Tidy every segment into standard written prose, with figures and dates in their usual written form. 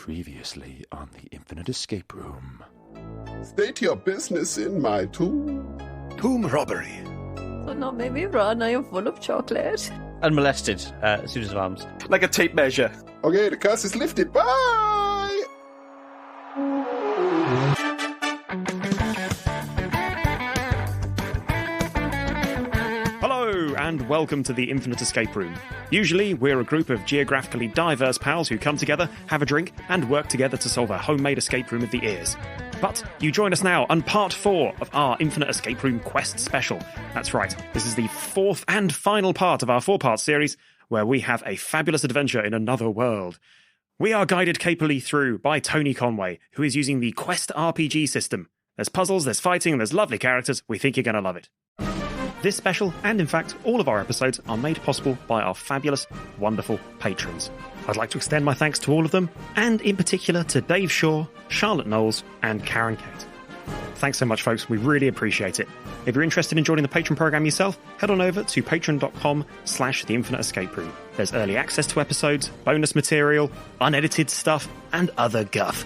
Previously on the Infinite Escape Room. State your business in my tomb. Tomb robbery. Do not make me run, I am full of chocolate. Unmolested, suit of arms. Like a tape measure. Okay, the curse is lifted. Bye! Hello, and welcome to the Infinite Escape Room. Usually, we're a group of geographically diverse pals who come together, have a drink, and work together to solve a homemade escape room of the ears. But you join us now on part 4 of our Infinite Escape Room Quest special. That's right, this is the 4th and final part of our 4-part series, where we have a fabulous adventure in another world. We are guided capably through by Tony Conway, who is using the Quest RPG system. There's puzzles, there's fighting, and there's lovely characters. We think you're going to love it. This special, and in fact all of our episodes, are made possible by our fabulous, wonderful patrons. I'd like to extend my thanks to all of them, and in particular to Dave Shaw, Charlotte Knowles, and Karen Kate. Thanks so much, folks. We really appreciate it. If you're interested in joining the Patreon program yourself, head on over to patreon.com/The Infinite Escape Room. There's early access to episodes, bonus material, unedited stuff, and other guff.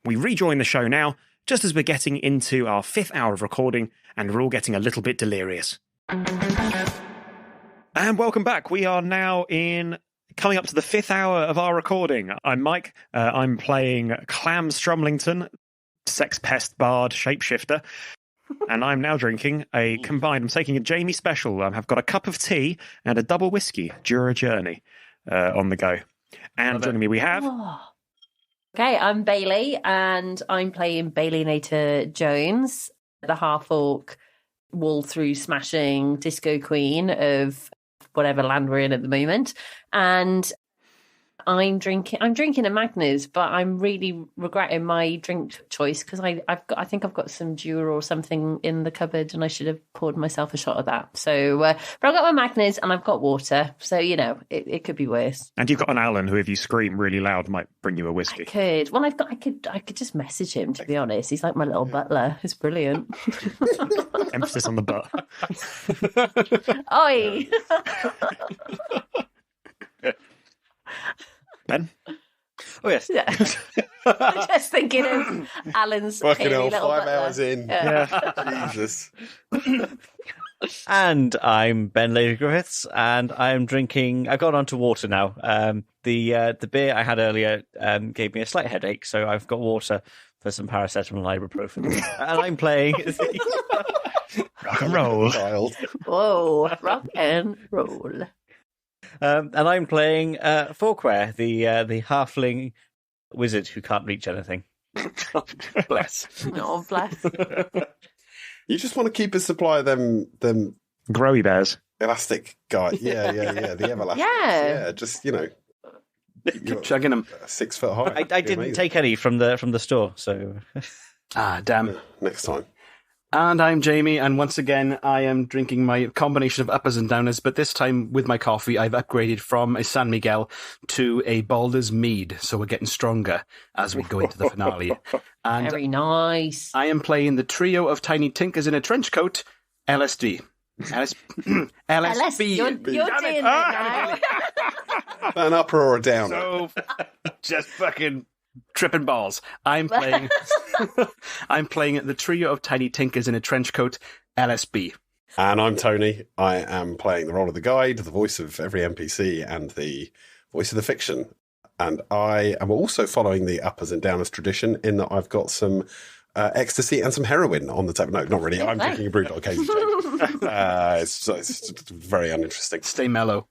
We rejoin the show now, just as we're getting into our 5th hour of recording, and we're all getting a little bit delirious. And welcome back. We are now coming up to the 5th hour of our recording. I'm Mike. I'm playing Clam Strumlington, sex pest bard shapeshifter, and I'm now drinking I'm taking a Jamie special. I've got a cup of tea and a double whiskey during a journey on the go. And joining me we have... Okay, I'm Bailey, and I'm playing Bailinator Jones, the half-orc, wall-through smashing disco queen of whatever land we're in at the moment. And I'm drinking a Magners, but I'm really regretting my drink choice because I think I've got some Jura or something in the cupboard, and I should have poured myself a shot of that. So, but I've got my Magners and I've got water, so it could be worse. And you've got an Alan who, if you scream really loud, might bring you a whiskey. I could. Well, I could just message him. To be honest, he's like my little butler. It's brilliant. Emphasis on the butt. Oi. Ben? Oh, yes. Yeah. I'm just thinking of Alan's Fucking hell, little 5 butler. hours in. Yeah. Jesus. And I'm Ben Lady Griffiths, and I'm drinking... I've gone on to water now. The beer I had earlier gave me a slight headache, so I've got water for some paracetamol and ibuprofen. And I'm playing... Rock and roll. Child. Whoa, rock and roll. And I'm playing Forquare, the halfling wizard who can't reach anything. Bless. Oh, bless. You just want to keep a supply of them Growy bears. elastic guy. Yeah. The everlasting. Yeah. Just, Keep chugging them. 6 foot high. I didn't take any from the store, so... Ah, damn. Next time. And I'm Jamie, and once again, I am drinking my combination of uppers and downers, but this time with my coffee, I've upgraded from a San Miguel to a Baldur's Mead, so we're getting stronger as we go into the finale. And Very nice. I am playing the trio of tiny tinkers in a trench coat, LSD. LSB. You're doing it now. An upper or a downer? So, just fucking... tripping balls. I'm playing the trio of tiny tinkers in a trench coat, LSB. And I'm Tony. I am playing the role of the guide, the voice of every NPC, and the voice of the fiction. And I am also following the uppers and downers tradition in that I've got some ecstasy and some heroin on the table. No, not really. I'm drinking a Brewdog Hazy Jane. It's very uninteresting. Stay mellow.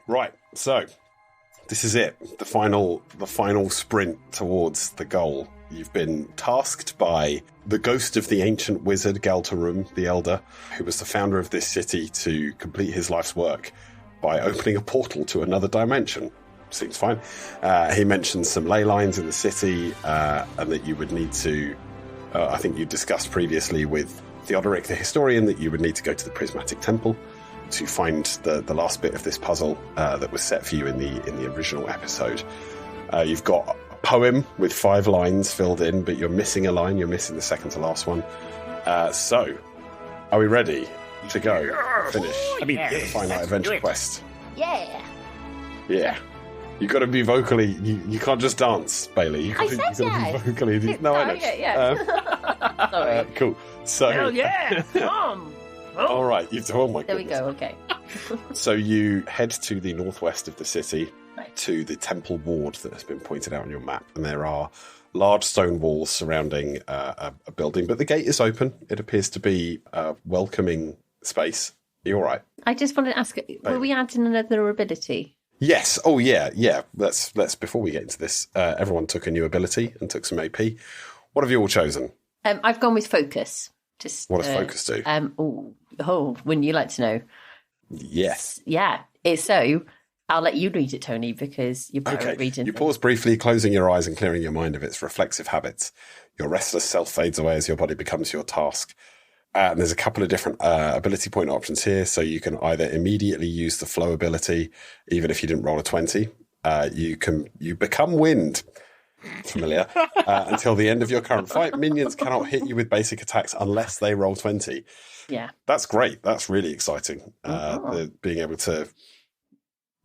Right, so this is it. The final sprint towards the goal. You've been tasked by the ghost of the ancient wizard Galtarum the Elder, who was the founder of this city, to complete his life's work by opening a portal to another dimension. Seems fine. He mentions some ley lines in the city, and that you would need to... I think you discussed previously with Theodoric the historian that you would need to go to the Prismatic Temple to find the last bit of this puzzle that was set for you in the original episode. You've got a poem with 5 lines filled in, but you're missing a line. You're missing the second to last one. So, are we ready to go finish the final adventure quest. Yeah. Yeah. You got to be vocally. You can't just dance, Bailey. You got to be vocally. No, I know. Yeah. Sorry. Cool. So. Hell yeah! Come. All right. Oh my There we goodness. go. Okay. So you head to the northwest of the city, to the temple ward that has been pointed out on your map, and there are large stone walls surrounding a building, but the gate is open. It appears to be a welcoming space. Are you all right? I just wanted to ask, were we adding another ability? Yes. Oh, yeah. Let's before we get into this, everyone took a new ability and took some AP. What have you all chosen? I've gone with focus. Just what does focus do? Wouldn't you like to know? Yes. Yeah. It's so. I'll let you read it, Tony, because you're better at reading. You pause briefly, closing your eyes and clearing your mind of its reflexive habits. Your restless self fades away as your body becomes your task. And there's a couple of different ability point options here. So you can either immediately use the flow ability, even if you didn't roll a 20. You become wind. Familiar. Until the end of your current fight, minions cannot hit you with basic attacks unless they roll 20. Yeah. That's great. That's really exciting. Being able to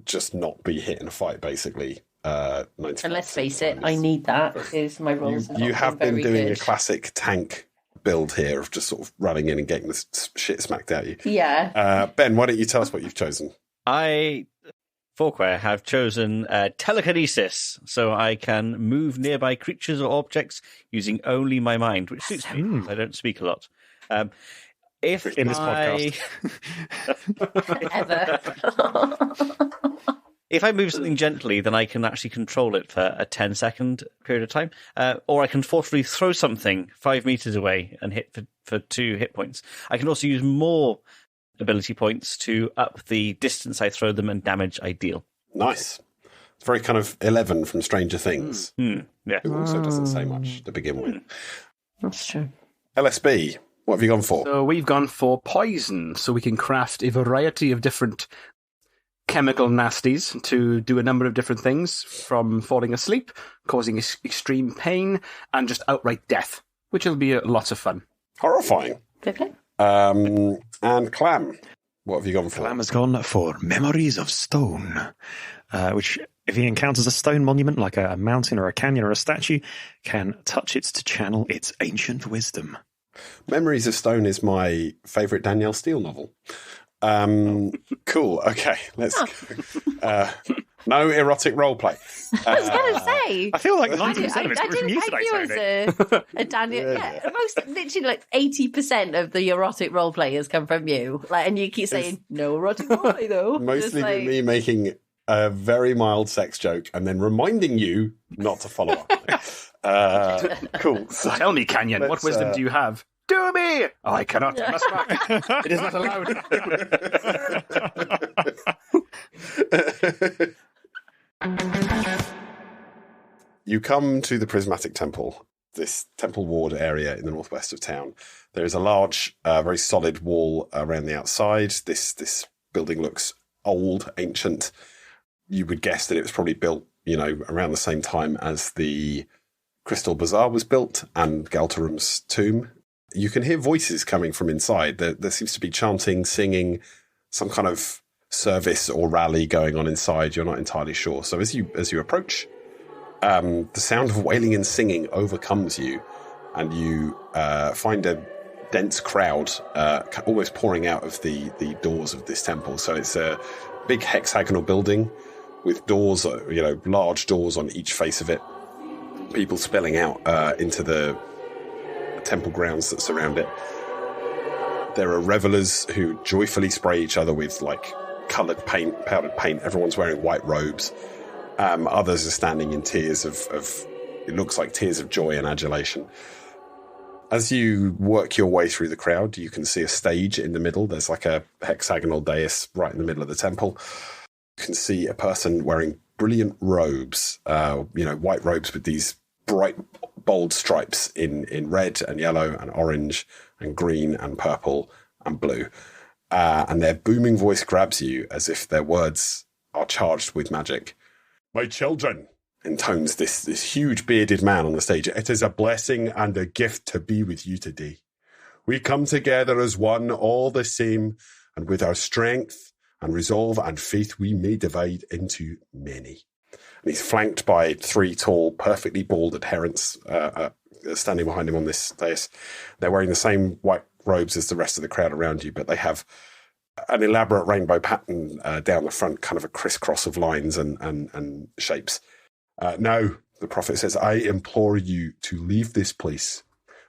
just not be hit in a fight, basically. And let's face it, I need that because my rolls You have been doing good. a classic tank build here of just sort of running in and getting the shit smacked out of you. Yeah. Ben, why don't you tell us what you've chosen? Forquare, have chosen telekinesis, so I can move nearby creatures or objects using only my mind, which suits me because I don't speak a lot. If in this podcast. Ever. If I move something gently, then I can actually control it for a 10-second period of time. Or I can forcefully throw something 5 meters away and hit for 2 hit points. I can also use more ability points to up the distance I throw them and damage I deal. Nice. It's very kind of 11 from Stranger Things. Yeah. Who also doesn't say much to begin with. That's true. LSB, what have you gone for? So we've gone for poison, so we can craft a variety of different chemical nasties to do a number of different things, from falling asleep, causing extreme pain, and just outright death, which will be lots of fun. Horrifying. Okay. And Clam, what have you gone for? Clam has gone for Memories of Stone, which, if he encounters a stone monument like a mountain or a canyon or a statue, can touch it to channel its ancient wisdom. Memories of Stone is my favourite Danielle Steele novel. Cool. Okay, let's go. No erotic roleplay. I was going to say. I feel like I 90% of it's coming from you today, Tony. as a Daniel. Yeah, literally like 80% of the erotic role players come from you. And you keep saying, no erotic roleplay though. Mostly me making a very mild sex joke and then reminding you not to follow up. Cool. So Tell me, Canyon, what wisdom do you have? Do me! Oh, I cannot. I must not. It is not allowed. You come to the Prismatic Temple, this temple ward area in the northwest of town. There is a large, very solid wall around the outside. This building looks old, ancient. You would guess that it was probably built, around the same time as the Crystal Bazaar was built and Galterum's tomb. You can hear voices coming from inside. There seems to be chanting, singing, some kind of service or rally going on inside. You're not entirely sure. So as you approach, the sound of wailing and singing overcomes you, and you find a dense crowd almost pouring out of the doors of this temple. So it's a big hexagonal building with doors, large doors on each face of it. People spilling out into the temple grounds that surround it. There are revelers who joyfully spray each other with coloured paint, powdered paint. Everyone's wearing white robes. Others are standing in tears of it looks like tears of joy and adulation. As you work your way through the crowd, you can see a stage in the middle. There's like a hexagonal dais right in the middle of the temple. You can see a person wearing brilliant robes, white robes with these bright, bold stripes in red and yellow and orange and green and purple and blue. And their booming voice grabs you as if their words are charged with magic. My children, intones this huge bearded man on the stage. It is a blessing and a gift to be with you today. We come together as one, all the same, and with our strength and resolve and faith we may divide into many. And he's flanked by 3 tall, perfectly bald adherents standing behind him on this dais. They're wearing the same white robes as the rest of the crowd around you, but they have an elaborate rainbow pattern down the front, kind of a crisscross of lines and shapes. No, the prophet says, I implore you to leave this place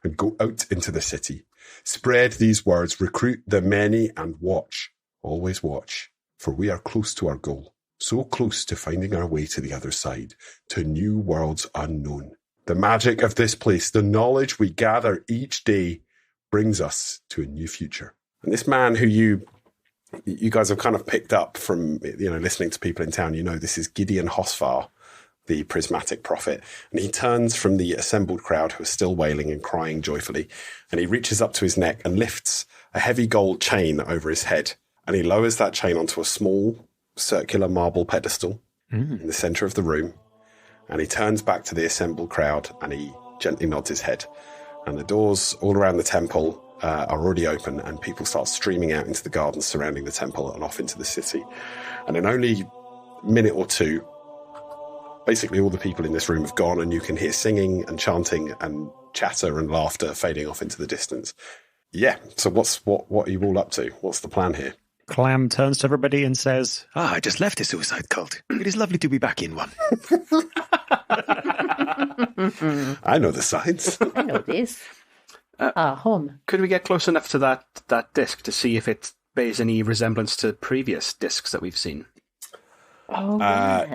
and go out into the city. Spread these words, recruit the many, and watch, always watch, for we are close to our goal. So close to finding our way to the other side, to new worlds unknown. The magic of this place, the knowledge we gather each day, brings us to a new future. And this man who you guys have kind of picked up from, listening to people in town, this is Gideon Hosfar, the prismatic prophet. And he turns from the assembled crowd who are still wailing and crying joyfully, and he reaches up to his neck and lifts a heavy gold chain over his head. And he lowers that chain onto a small circular marble pedestal in the center of the room. And he turns back to the assembled crowd and he gently nods his head. And the doors all around the temple are already open, and people start streaming out into the gardens surrounding the temple and off into the city. And in only a minute or two, basically all the people in this room have gone, and you can hear singing and chanting and chatter and laughter fading off into the distance. Yeah, so what are you all up to? What's the plan here? Clam turns to everybody and says, I just left a suicide cult. It is lovely to be back in one. I know the signs. I know this. Home. Could we get close enough to that disc to see if it bears any resemblance to previous discs that we've seen? Oh,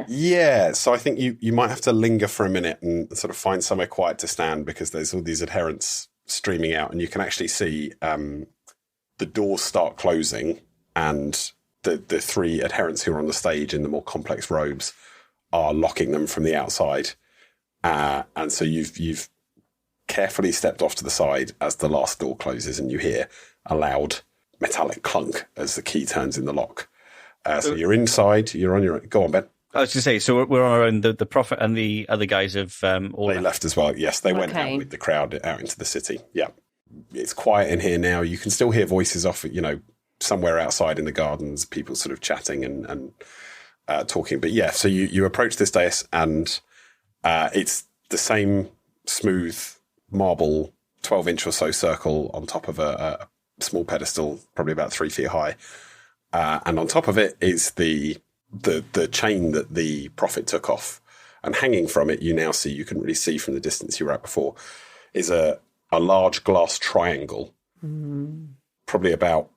yeah. So I think you might have to linger for a minute and sort of find somewhere quiet to stand, because there's all these adherents streaming out, and you can actually see the doors start closing, and the 3 adherents who are on the stage in the more complex robes are locking them from the outside. And so you've carefully stepped off to the side as the last door closes, and you hear a loud metallic clunk as the key turns in the lock. So you're inside, you're on your own. Go on, Ben. I was going to say, so we're on our own. The prophet and the other guys have all They left as well. Yes, they went out with the crowd out into the city. Yeah. It's quiet in here now. You can still hear voices off, somewhere outside in the gardens, people sort of chatting and talking. But yeah, so you approach this dais, and it's the same smooth marble 12-inch or so circle on top of a small pedestal, probably about 3 feet high. And on top of it is the chain that the prophet took off. And hanging from it, you couldn't really see from the distance you were at before, is a large glass triangle, probably about,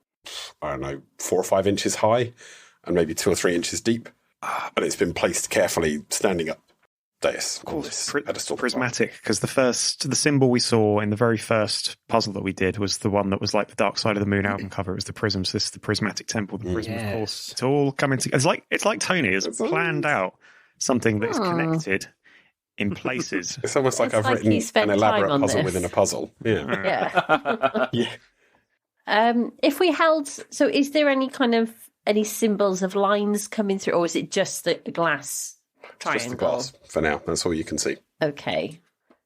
4 or 5 inches high and maybe 2 or 3 inches deep. And it's been placed carefully standing up dais on this pedestal. Prismatic, because the symbol we saw in the very first puzzle that we did was the one that was like the Dark Side of the Moon album cover. It was the prisms. This is the Prismatic Temple, the prism, of course. It's all coming together. It's like Tony has planned out something that is connected in places. It's almost like I've written an elaborate puzzle within a puzzle. Yeah. Yeah. If we held, so is there any symbols of lines coming through, or is it just the glass triangle? Just the glass for now. That's all you can see. Okay.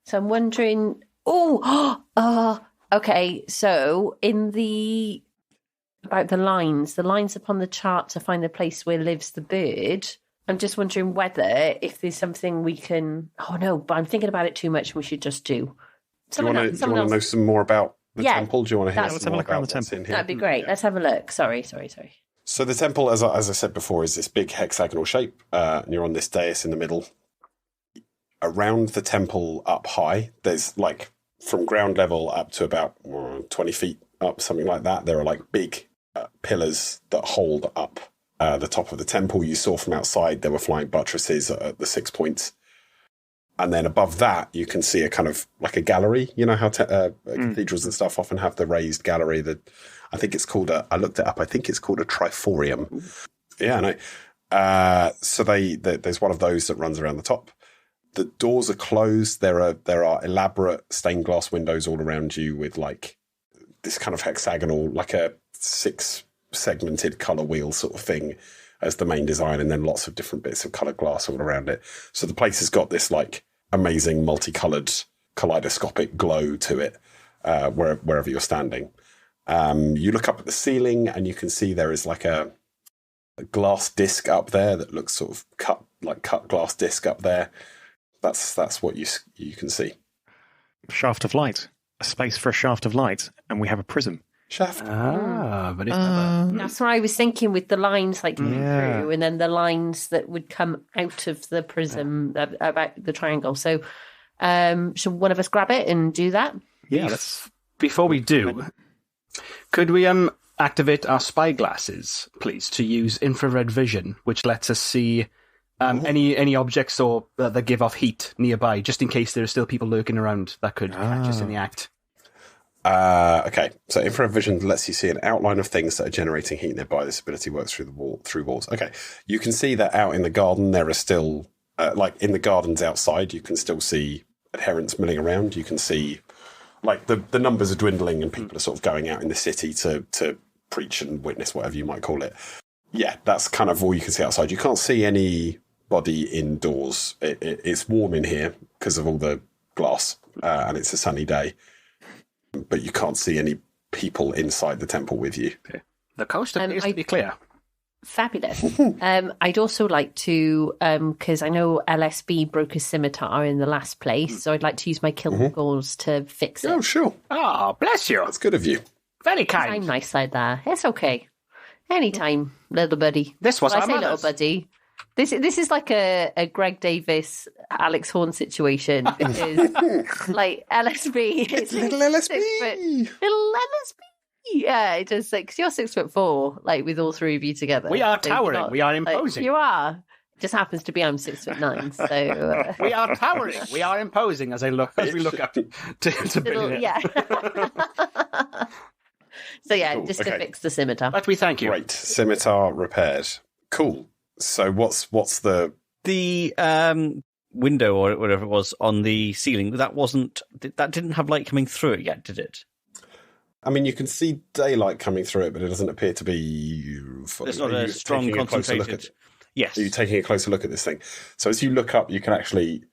So I'm wondering. Okay. So about the lines upon the chart to find the place where lives the bird. I'm just wondering if there's something we can. Oh no, but I'm thinking about it too much. We should just do. Do you want to know some more about the temple? Do you want to hear some more about the temple? That'd be great. Let's have a look. Sorry. So the temple, as I said before, is this big hexagonal shape. And you're on this dais in the middle. Around the temple up high, there's from ground level up to about 20 feet up, something like that. There are big pillars that hold up the top of the temple. You saw from outside there were flying buttresses at the 6 points. And then above that, you can see a kind of like a gallery. You know how cathedrals and stuff often have the raised gallery. I think it's called I looked it up. I think it's called a triforium. Yeah, I know. So there's one of those that runs around the top. The doors are closed. There are elaborate stained glass windows all around you with this kind of hexagonal, like a 6-segmented color wheel sort of thing as the main design, and then lots of different bits of colored glass all around it. So the place has got this amazing multicolored kaleidoscopic glow to it. wherever you're standing. You look up at the ceiling and you can see there is like a glass disc up there that looks sort of cut glass disc up there. That's what you can see. Shaft of light. A space for a shaft of light, and we have a prism. Shaft. But it's never. That's what I was thinking with the lines like coming through, and then the lines that would come out of the prism about the triangle. So, should one of us grab it and do that? Yeah. Before we do, could we activate our spy glasses, please, to use infrared vision, which lets us see any objects or that give off heat nearby, just in case there are still people lurking around that could catch us in the act. Okay, so infrared vision lets you see an outline of things that are generating heat nearby. This ability works through walls. Okay, you can see that out in the garden there are still, like in the gardens outside, you can still see adherents milling around. You can see, like, the numbers are dwindling and people are sort of going out in the city to preach and witness, whatever you might call it. Yeah, that's kind of all you can see outside. You can't see anybody indoors. It's warm in here because of all the glass, and it's a sunny day. But you can't see any people inside the temple with you. Okay. The coast appears to be clear. Fabulous. I'd also like to, because I know LSB broke his scimitar in the last place, so I'd like to use my kill goals to fix it. Oh, sure. Oh, bless you. That's good of you. Very kind. I'm nice like that. It's okay. Anytime, little buddy. This was I our say manners. little buddy. This is like a Greg Davis, Alex Horn situation. Because, like, LSB. It's Little LSB. Little LSB. Yeah, it does. Like, 'cause you're 6'4", like, with all three of you together. We are So you're towering. not- We are like, imposing. you are. Just happens to be I'm 6'9", so We are towering. We are imposing as we look up to little, Bailinator. yeah. So yeah, Cool, just to okay. fix the scimitar. But we thank you. Great. Scimitar repaired. Cool. So what's the... The window or whatever it was on the ceiling, that didn't have light coming through it yet, did it? I mean, you can see daylight coming through it, but it doesn't appear to be... There's not a strong concentrated... Yes. Are you taking a closer look at this thing? So as you look up, you can actually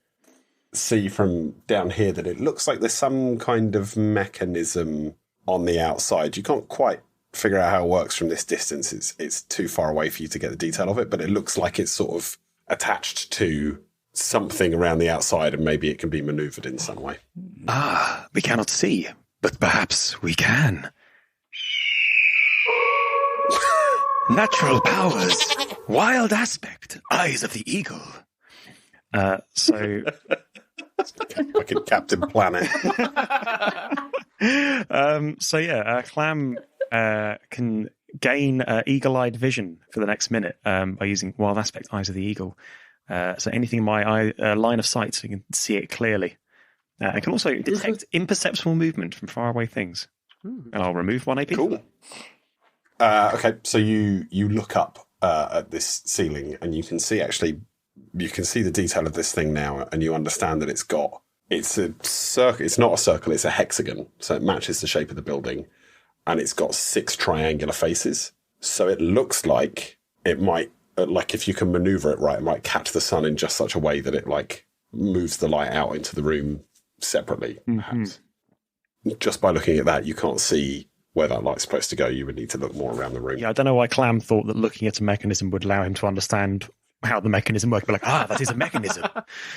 see from down here that it looks like there's some kind of mechanism on the outside. You can't quite figure out how it works from this distance. It's too far away for you to get the detail of it, but it looks like it's sort of attached to something around the outside, and maybe it can be maneuvered in some way. We cannot see, but perhaps we can. Natural powers, wild aspect, eyes of the eagle. So Fucking Captain Planet. Clam can gain eagle-eyed vision for the next minute by using wild aspect, eyes of the eagle. So anything in my line of sight, so you can see it clearly. It can also detect imperceptible movement from faraway things. And I'll remove 1 AP. Cool. Okay, so you look up at this ceiling, and you can see the detail of this thing now, and you understand that it's a circle. It's not a circle; it's a hexagon. So it matches the shape of the building, and it's got 6 triangular faces. So it looks like it might, like if you can maneuver it right, it might catch the sun in just such a way that it like moves the light out into the room separately. Perhaps just by looking at that, you can't see where that light's supposed to go. You would need to look more around the room. Yeah, I don't know why Clam thought that looking at a mechanism would allow him to understand how the mechanism works. But like, that is a mechanism.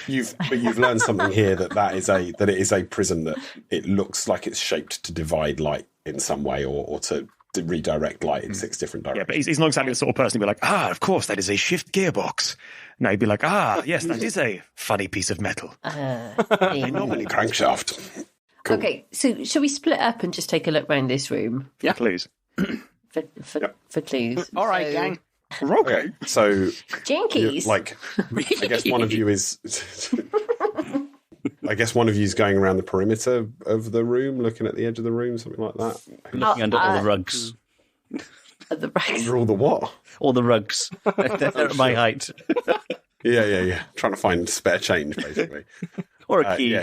You've learned something here that it is a prism that it looks like it's shaped to divide light in some way, or to redirect light in 6 different directions. Yeah, but he's not exactly the sort of person who'd be like, of course, that is a shift gearbox. No, he'd be like, yes, that is a funny piece of metal. Normally crankshaft. Cool. Okay, so shall we split up and just take a look around this room Yeah, please. for clues? All right, So- gang. Okay, so Jinkies. like, I guess one of you is. I guess one of you is going around the perimeter of the room, looking at the edge of the room, something like that. Looking under all the rugs. At the back. Under all the what? All the rugs. They're at my height. Yeah. Trying to find spare change, basically. Or a key.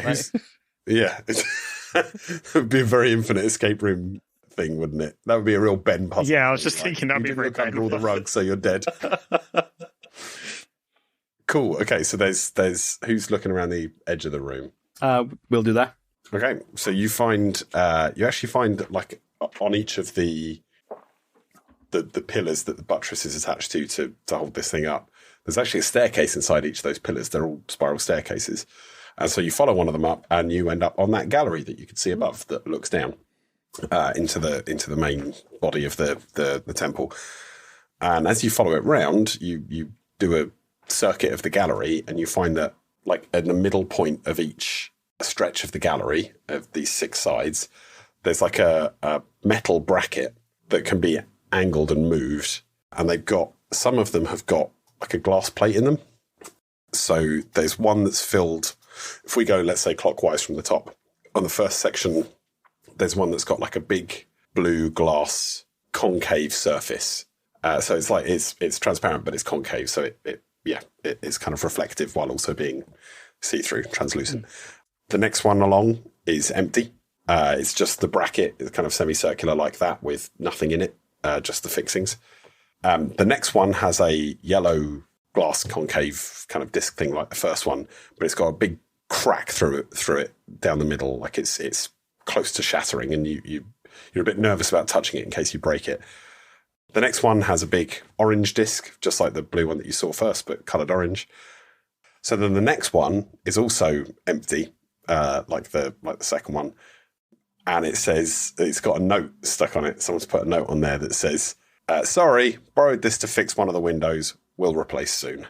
Yeah, it would be a very infinite escape room thing, wouldn't it? That would be a real Ben puzzle. Yeah, I was just thinking that'd you be very look under Ben. all the rugs, so you're dead. Cool. Okay, so there's who's looking around the edge of the room. We'll do that. Okay, so you find you actually find like on each of the pillars that the buttress is attached to hold this thing up, there's actually a staircase inside each of those pillars. They're all spiral staircases. And so you follow one of them up and you end up on that gallery that you can see above that looks down into the main body of the temple. And as you follow it round, you do a circuit of the gallery and you find that like at the middle point of each stretch of the gallery of these 6 sides, there's like a metal bracket that can be angled and moved. And some of them have got like a glass plate in them. So there's one that's filled, if we go, let's say, clockwise from the top, on the first section, there's one that's got like a big blue glass concave surface. So it's like, it's transparent, but it's concave. So it's kind of reflective while also being see-through, translucent. The next one along is empty. It's just the bracket, it's kind of semicircular like that with nothing in it, just the fixings. The next one has a yellow glass concave kind of disc thing like the first one, but it's got a big crack through it down the middle, like it's close to shattering, and you're a bit nervous about touching it in case you break it. The next one has a big orange disc, just like the blue one that you saw first, but coloured orange. So then the next one is also empty, like the second one, and it says it's got a note stuck on it. Someone's put a note on there that says, "Sorry, borrowed this to fix one of the windows. Will replace soon."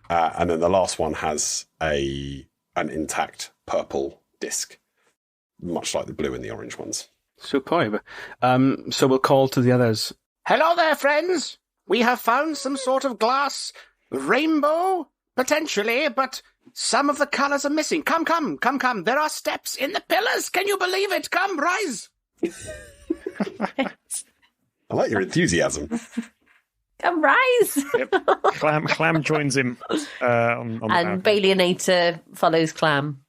And then the last one has an intact purple disc, much like the blue and the orange ones. Superb. So we'll call to the others. Hello there, friends. We have found some sort of glass rainbow, potentially, but some of the colours are missing. Come. There are steps in the pillars. Can you believe it? Come, rise. I like your enthusiasm. Come, rise. Yep. Clam joins him on the and Bailinator follows Clam.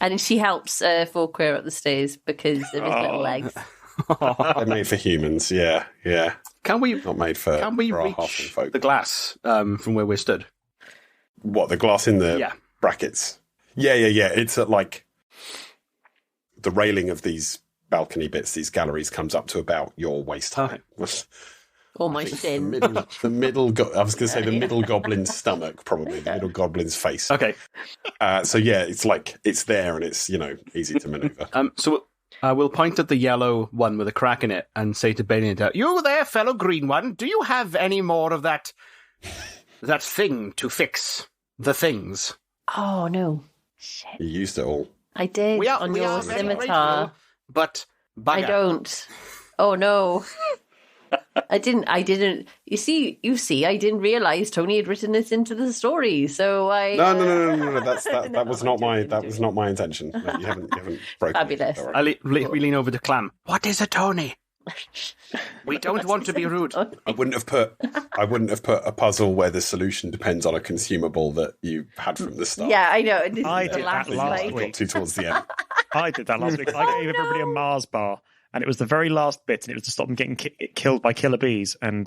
And she helps Forquare up the stairs because of his little legs. They're made for humans, yeah. Can we Not made for Can we for our reach halfling folk. the glass from where we're stood? What, the glass in the Yeah. brackets? Yeah. It's at like the railing of these balcony bits, these galleries, comes up to about your waist height. Or my I think shin. the middle I was going to say the middle goblin's stomach, probably the middle goblin's face. Okay. So yeah, it's like it's there and it's easy to maneuver. So we'll point at the yellow one with a crack in it and say to Bailinator, "You there, fellow green one? Do you have any more of that thing to fix the things?" Oh, no. Shit. You used it all. I did We are on very your scimitar. grateful, but bugger. I don't. Oh, no. I didn't. You see, I didn't realise Tony had written this into the story, so I... No. That was not my intention. No, you haven't broken Fabulous. it. Don't worry. We lean over to Clam. What is a Tony? We don't want to be rude. I wouldn't have put a puzzle where the solution depends on a consumable that you had from the start. Yeah, I know. This I is the did last that last slide. week. Got to towards the end. I did that last week. I gave everybody a Mars bar, and it was the very last bit, and it was to stop them getting killed by killer bees. And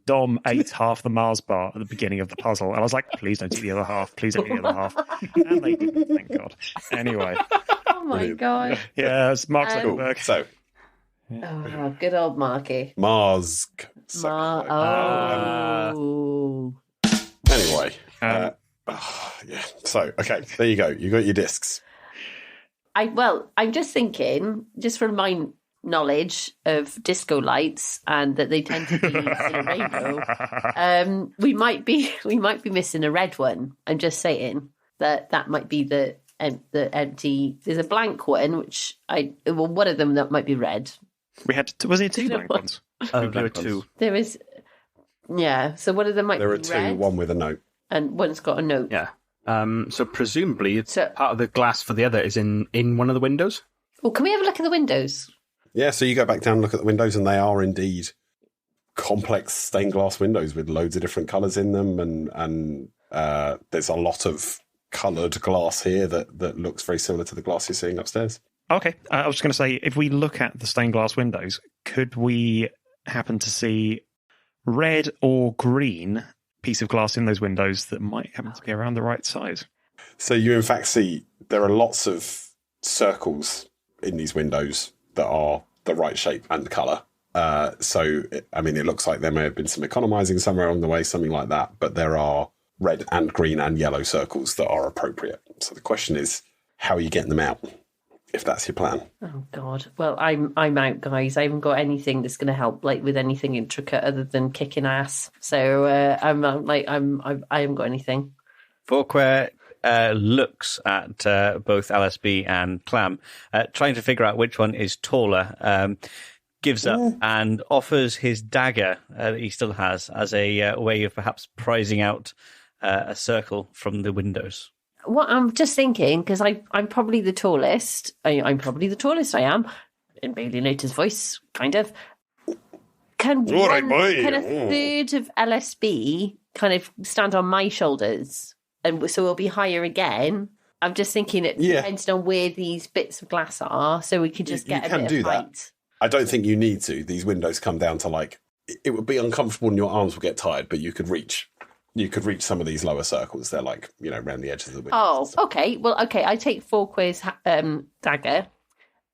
Dom ate half the Mars bar at the beginning of the puzzle, and I was like, "Please don't eat the other half. Please don't eat the other half." And they didn't. Thank God. Anyway, Oh, my God. yeah, it's Mark Cool. Zuckerberg. So Oh, good old Marky. Mars. Oh. Anyway. Yeah. So okay, there you go. You got your discs. I'm just thinking, just from my knowledge of disco lights and that they tend to be used in a rainbow, we might be missing a red one. I'm just saying that might be the empty. There's a blank one, which one of them that might be red. We had was it two blank ones? There were two. There is, yeah. So one of them might There be are two, red, one with a note. and one's got a note. Yeah. So presumably, So- part of the glass for the other is in one of the windows. Well, can we have a look at the windows? Yeah, so you go back down and look at the windows, and they are indeed complex stained glass windows with loads of different colours in them, and there's a lot of coloured glass here that looks very similar to the glass you're seeing upstairs. Okay, I was going to say, if we look at the stained glass windows, could we happen to see red or green piece of glass in those windows that might happen to be around the right size? So you in fact see there are lots of circles in these windows that are the right shape and colour. It looks like there may have been some economising somewhere along the way, something like that, but there are red and green and yellow circles that are appropriate. So the question is, how are you getting them out, if that's your plan? Oh God! Well, I'm out, guys. I haven't got anything that's going to help, like with anything intricate other than kicking ass. So I haven't got anything. Forquare looks at both LSB and Clam, trying to figure out which one is taller. Gives up and offers his dagger that he still has as a way of perhaps prizing out a circle from the windows. What I'm just thinking, because I'm probably the tallest. I'm probably the tallest. I am, in Bailinator's voice, kind of. Can a third of LSB kind of stand on my shoulders, and so we'll be higher again? I'm just thinking it depends on where these bits of glass are, so we can just get a bit of height. I don't think you need to. These windows come down to it would be uncomfortable and your arms will get tired, but you could reach some of these lower circles. They're around the edges of the window. Oh, okay. Well, okay. I take Forquare's dagger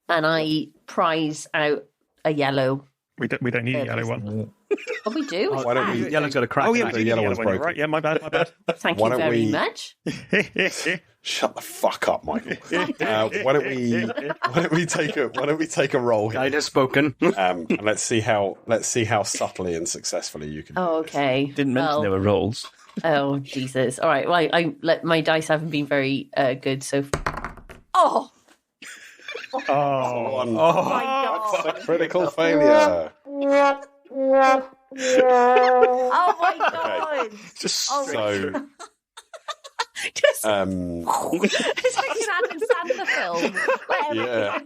and I prize out a yellow. We don't need a yellow one. Oh, we do. Why don't we? Yellow's got a crack. Oh yeah, the yellow one's broken. Right? Yeah, my bad. Thank you very much. Shut the fuck up, Michael. Why don't we take a roll here? I just spoken. And let's see how subtly and successfully you can. Oh, okay. Didn't mention there were rolls. Oh Jesus! All right. Well, my dice haven't been very good so far. Oh. Oh my God! That's a critical failure. Oh my God! Okay. Just it's like an Adam Sandler film. Yeah.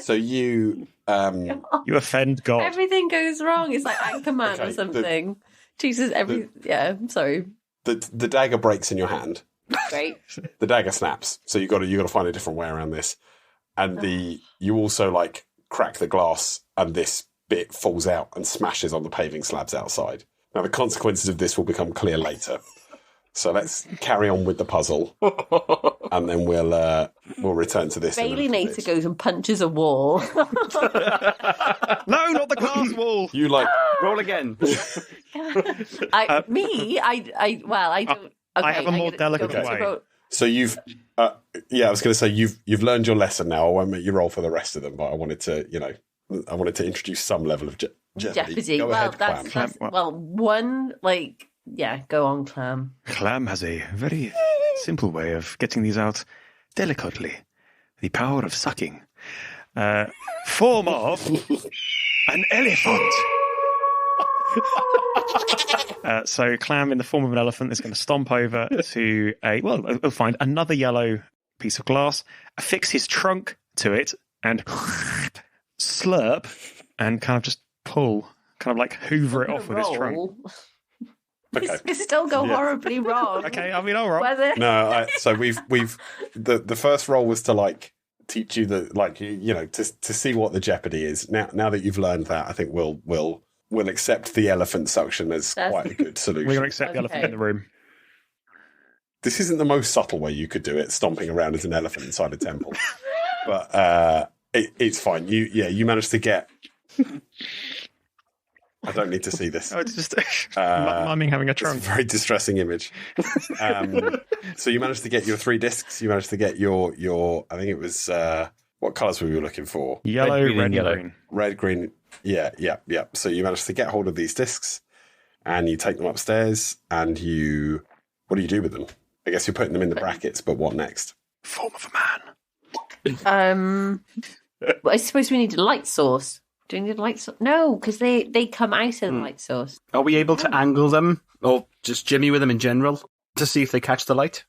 So you offend God. Everything goes wrong. It's like Anchorman or something. Jesus, I'm sorry. The dagger breaks in your hand. Great. The dagger snaps. So you got to find a different way around this. And you also crack the glass, and this bit falls out and smashes on the paving slabs outside. Now the consequences of this will become clear later. So let's carry on with the puzzle, and then we'll return to this. Bailinator goes and punches a wall. No, not the glass wall. You roll again. I don't. Okay, I have a more delicate way. So you've, I was going to say you've learned your lesson now. I won't make you roll for the rest of them, but I wanted to introduce some level of jeopardy. Go ahead, Clam. Go on, Clam. Clam has a very simple way of getting these out delicately. The power of sucking. Form of an elephant. So Clam, in the form of an elephant, is going to stomp over to he'll find another yellow piece of glass, affix his trunk to it, and slurp, and kind of just pull, kind of like hoover it off with his trunk. Okay. It's still go horribly wrong. Okay, I mean, all right. No, so we've the first roll was to teach you to see what the jeopardy is. Now that you've learned that, I think we'll accept the elephant suction as quite a good solution. We're going to accept the elephant in the room. This isn't the most subtle way you could do it, stomping around as an elephant inside a temple. But it's fine. You managed to get... I don't need to see this. Oh, it's just miming having a trunk. It's a very distressing image. So you managed to get your 3 discs. You managed to get your I think it was... what colours were we looking for? Yellow, red, and green. Red, green... Yeah. So you managed to get hold of these discs, and you take them upstairs, and what do you do with them? I guess you're putting them in the brackets, but what next? Form of a man. I suppose we need a light source. Do we need a light source? No, because they come out of the light source. Are we able to angle them, or just jimmy with them in general, to see if they catch the light?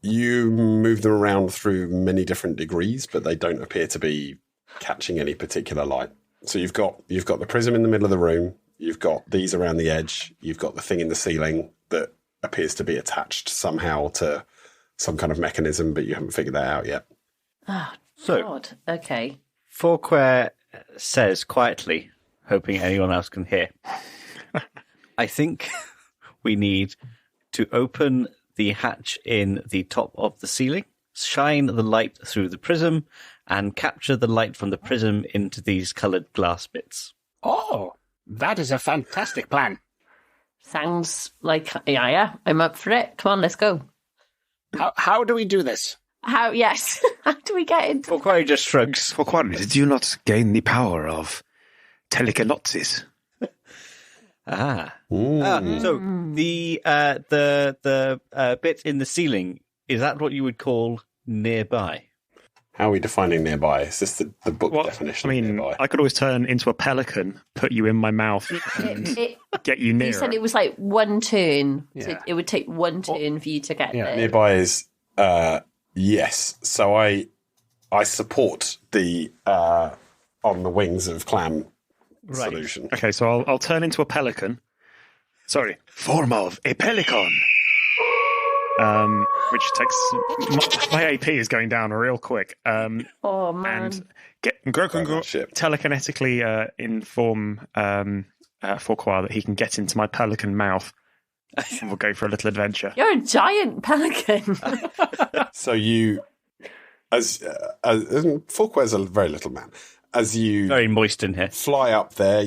You move them around through many different degrees, but they don't appear to be catching any particular light. So you've got the prism in the middle of the room, you've got these around the edge, you've got the thing in the ceiling that appears to be attached somehow to some kind of mechanism, but you haven't figured that out yet. Oh, So- God. Okay. Forquare says quietly, hoping anyone else can hear, I think we need to open the hatch in the top of the ceiling shine the light through the prism and capture the light from the prism into these coloured glass bits. Oh, that is a fantastic plan. Sounds like, yeah, I'm up for it. Come on, let's go. How do we do this? Yes. How do we get into Forquare just shrugs. Forquare, did you not gain the power of telekinesis? So the bit in the ceiling, is that what you would call nearby? How are we defining nearby? Is this the book definition I mean, of nearby? I could always turn into a pelican, put you in my mouth, and get you nearer. You said it was like one turn. Yeah. It would take one turn for you to get there. Nearby is yes. So I support the on the wings of clam solution. Okay, so I'll turn into a pelican. Sorry, form of a pelican. Which takes my AP is going down real quick. Oh man! And telekinetically inform Forquare that he can get into my pelican mouth, and we'll go for a little adventure. You're a giant pelican. So you, as Forquare's a very little man. As you Very moist in here. fly up there,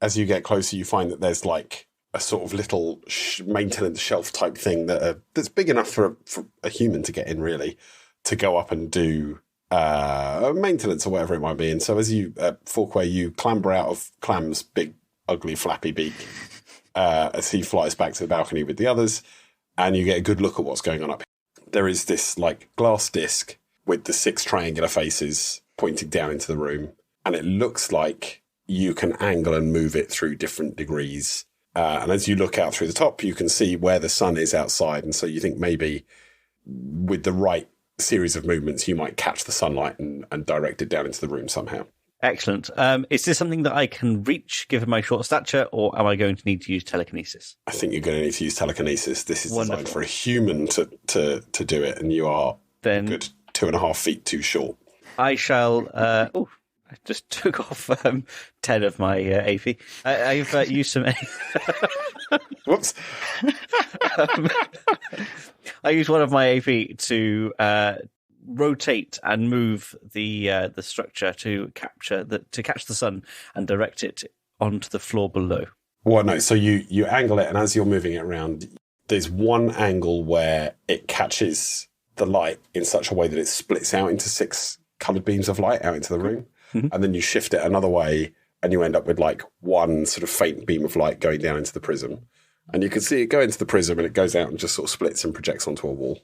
as you get closer, you find that there's like a sort of little maintenance shelf type thing that's big enough for a human to get in, really, to go up and do maintenance or whatever it might be. And so as you, Forquare, you clamber out of Clam's big, ugly, flappy beak as he flies back to the balcony with the others, and you get a good look at what's going on up here. There is this like glass disc with the 6 triangular faces pointing down into the room, and it looks like you can angle and move it through different degrees. And as you look out through the top, you can see where the sun is outside. And so you think maybe with the right series of movements, you might catch the sunlight and direct it down into the room somehow. Excellent. Is this something that I can reach, given my short stature, or am I going to need to use telekinesis? I think you're going to need to use telekinesis. This is Wonderful. designed for a human to do it, and you are a good 2.5 feet too short. I shall... I just took off 10 of my AP. I've used some... Whoops. I used one of my AP to rotate and move the structure to catch the sun and direct it onto the floor below. Well, no. So you angle it, and as you're moving it around, there's one angle where it catches the light in such a way that it splits out into 6 coloured beams of light out into the room. Mm-hmm. And then you shift it another way, and you end up with like one sort of faint beam of light going down into the prism. And you can see it go into the prism, and it goes out and just sort of splits and projects onto a wall.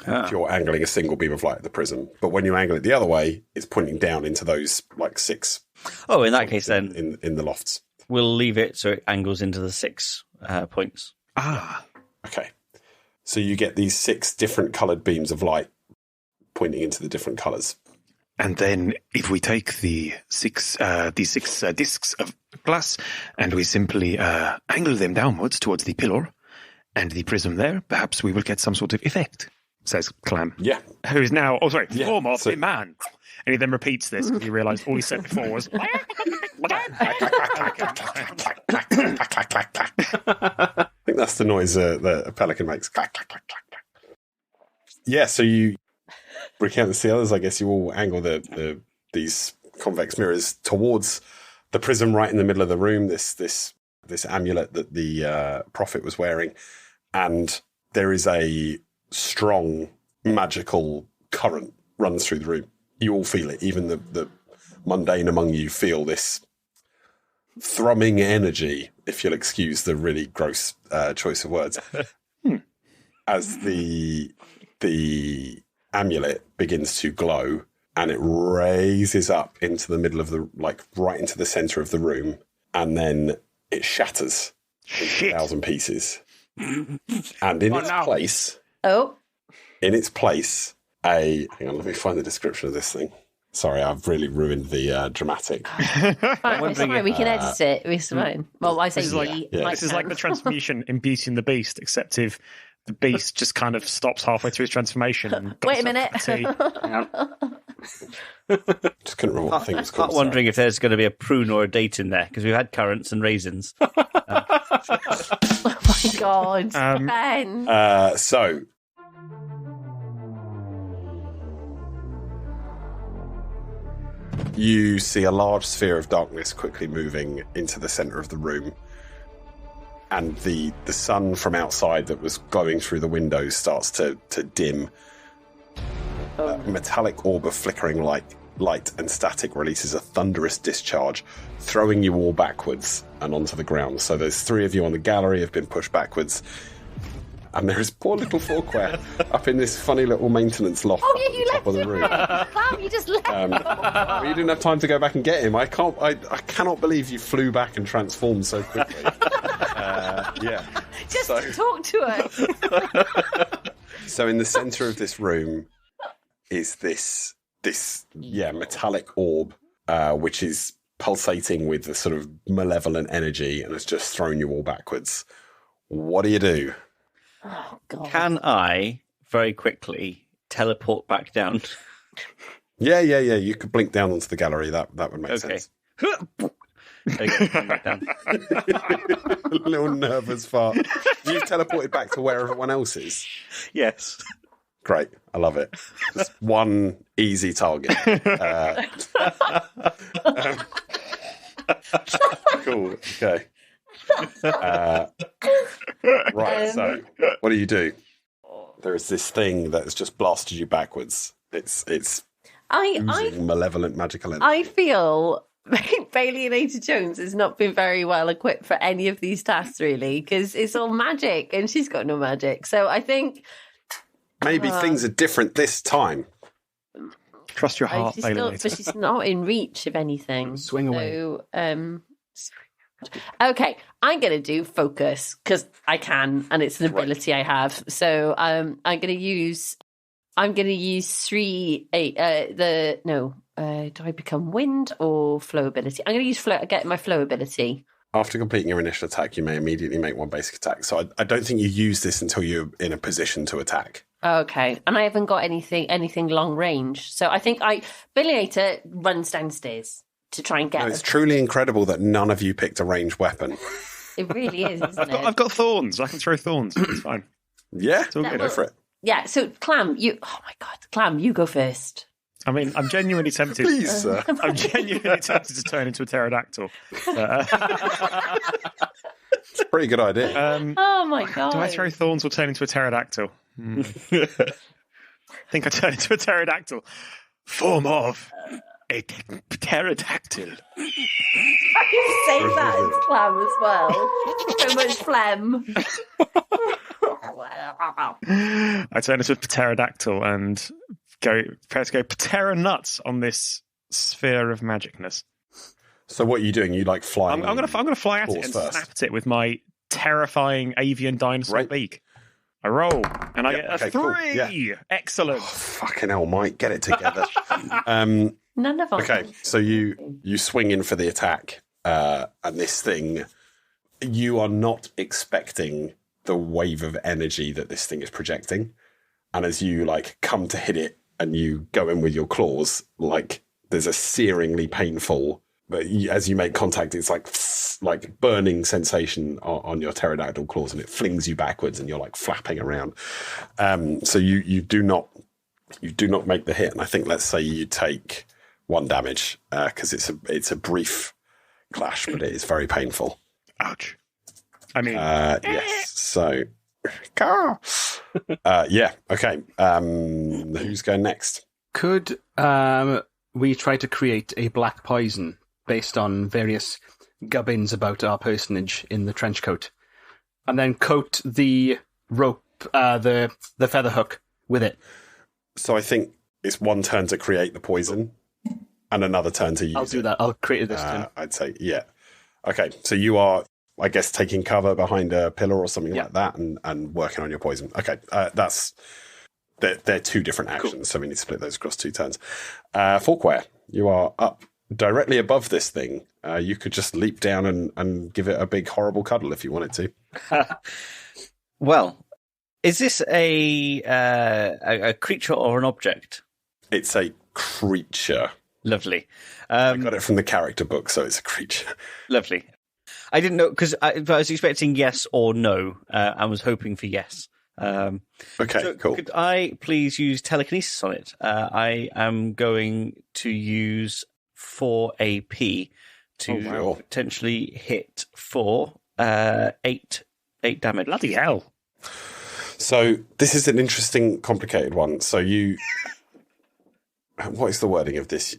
If you're angling a single beam of light at the prism. But when you angle it the other way, it's pointing down into those like 6. Oh, in that case, then in the lofts, we'll leave it so it angles into the 6 points. Okay. So you get these 6 different coloured beams of light pointing into the different colours. And then if we take the six discs of glass and we simply angle them downwards towards the pillar and the prism there, perhaps we will get some sort of effect, says Clam. Yeah. Who is now, form of a man. And he then repeats this because he realised all he said before was... I think that's the noise that a pelican makes. Clack, clack, clack, clack, clack. Yeah, so you recount the others. I guess you all angle these convex mirrors towards the prism right in the middle of the room, this amulet that the prophet was wearing. And there is a strong magical current runs through the room. You all feel it. Even the mundane among you feel this thrumming energy, if you'll excuse the really gross choice of words, as the amulet begins to glow and it raises up into the middle of the, like right into the center of the room, and then it shatters into 1,000 pieces. And in its place, hang on, let me find the description of this thing. Sorry, I've really ruined the dramatic. It's fine, we can edit it. It's fine. Well, I say this is like the transformation in Beauty and the Beast, except if the Beast just kind of stops halfway through his transformation. And wait a minute. Just couldn't remember what the thing was called. I'm wondering if there's going to be a prune or a date in there, because we've had currants and raisins. Oh my God. Ben. So You see a large sphere of darkness quickly moving into the centre of the room. And the sun from outside that was glowing through the windows starts to dim. A metallic orb of flickering light and static releases a thunderous discharge, throwing you all backwards and onto the ground. So there's 3 of you on the gallery have been pushed backwards. And there is poor little Forquare up in this funny little maintenance loft Oh, yeah, at the top of the room. Wow, you just left. Well, you didn't have time to go back and get him. I cannot believe you flew back and transformed so quickly. Yeah. Just talk to us. So in the centre of this room is this metallic orb, which is pulsating with a sort of malevolent energy and has just thrown you all backwards. What do you do? Oh, God. Can I very quickly teleport back down? Yeah. You could blink down onto the gallery. That would make sense. There you go, come back down. A little nervous fart. You've teleported back to where everyone else is. Yes. Great. I love it. Just one easy target. Cool. Okay. Right. So, what do? There is this thing that has just blasted you backwards. It's oozing malevolent magical energy. I feel Bailinator Jones has not been very well equipped for any of these tasks, really, because it's all magic and she's got no magic. So I think maybe things are different this time. Trust your heart, but she's not in reach of anything. Swing away. So, okay, I'm going to do focus because I can, and it's an ability I have. So I'm going to use 3. Do I become wind or flow ability? I'm going to use flow. Get my flow ability. After completing your initial attack, you may immediately make 1 basic attack. So I don't think you use this until you're in a position to attack. Okay, and I haven't got anything long range. So I think Bailinator runs downstairs to try and get. No, it's truly incredible that none of you picked a ranged weapon. It really is, isn't it? I've got thorns. I can throw thorns. It's fine. Yeah, all good. Go for it. Yeah. So Clam, Clam, you go first. I mean, I'm genuinely tempted. Please, sir. I'm genuinely tempted to turn into a pterodactyl. It's a pretty good idea. Oh my God! Do I throw thorns or turn into a pterodactyl? I think I turn into a pterodactyl. Form of a pterodactyl. I can say that as Clam as well. So much phlegm. I turn into a pterodactyl and prepare to go patera nuts on this sphere of magicness. So what are you doing? You like flying? I'm going to fly at it and snap at it with my terrifying avian dinosaur beak. I roll and I get a 3. Cool. Yeah. Excellent. Oh, fucking hell, Mike, get it together. None of us. Okay, so you swing in for the attack, and this thing, you are not expecting the wave of energy that this thing is projecting, and as you come to hit it and you go in with your claws, there's a searingly painful, but as you make contact, it's like burning sensation on your pterodactyl claws, and it flings you backwards, and you're flapping around. So you do not make the hit, and I think let's say you take 1 damage because it's a brief clash, but it is very painful. Ouch. I mean, yes. So, yeah. Okay. Who's going next? Could we try to create a black poison based on various gubbins about our personage in the trench coat, and then coat the rope, the feather hook with it? So I think it's 1 turn to create the poison, and another turn to use it. I'll do that. I'll create it this turn. I'd say, yeah. Okay, so you are, I guess, taking cover behind a pillar or something like that, and working on your poison. Okay, they're 2 different actions, cool. So we need to split those across 2 turns. Forquare, you are up directly above this thing. You could just leap down and give it a big horrible cuddle if you wanted to. Well, is this a creature or an object? It's a creature. Lovely. I got it from the character book, so it's a creature. Lovely. I didn't know, because I was expecting yes or no. I was hoping for yes. Okay, so cool. Could I please use telekinesis on it? I am going to use 4 AP to potentially hit for 8 damage. Bloody hell. So this is an interesting, complicated one. So you... What is the wording of this?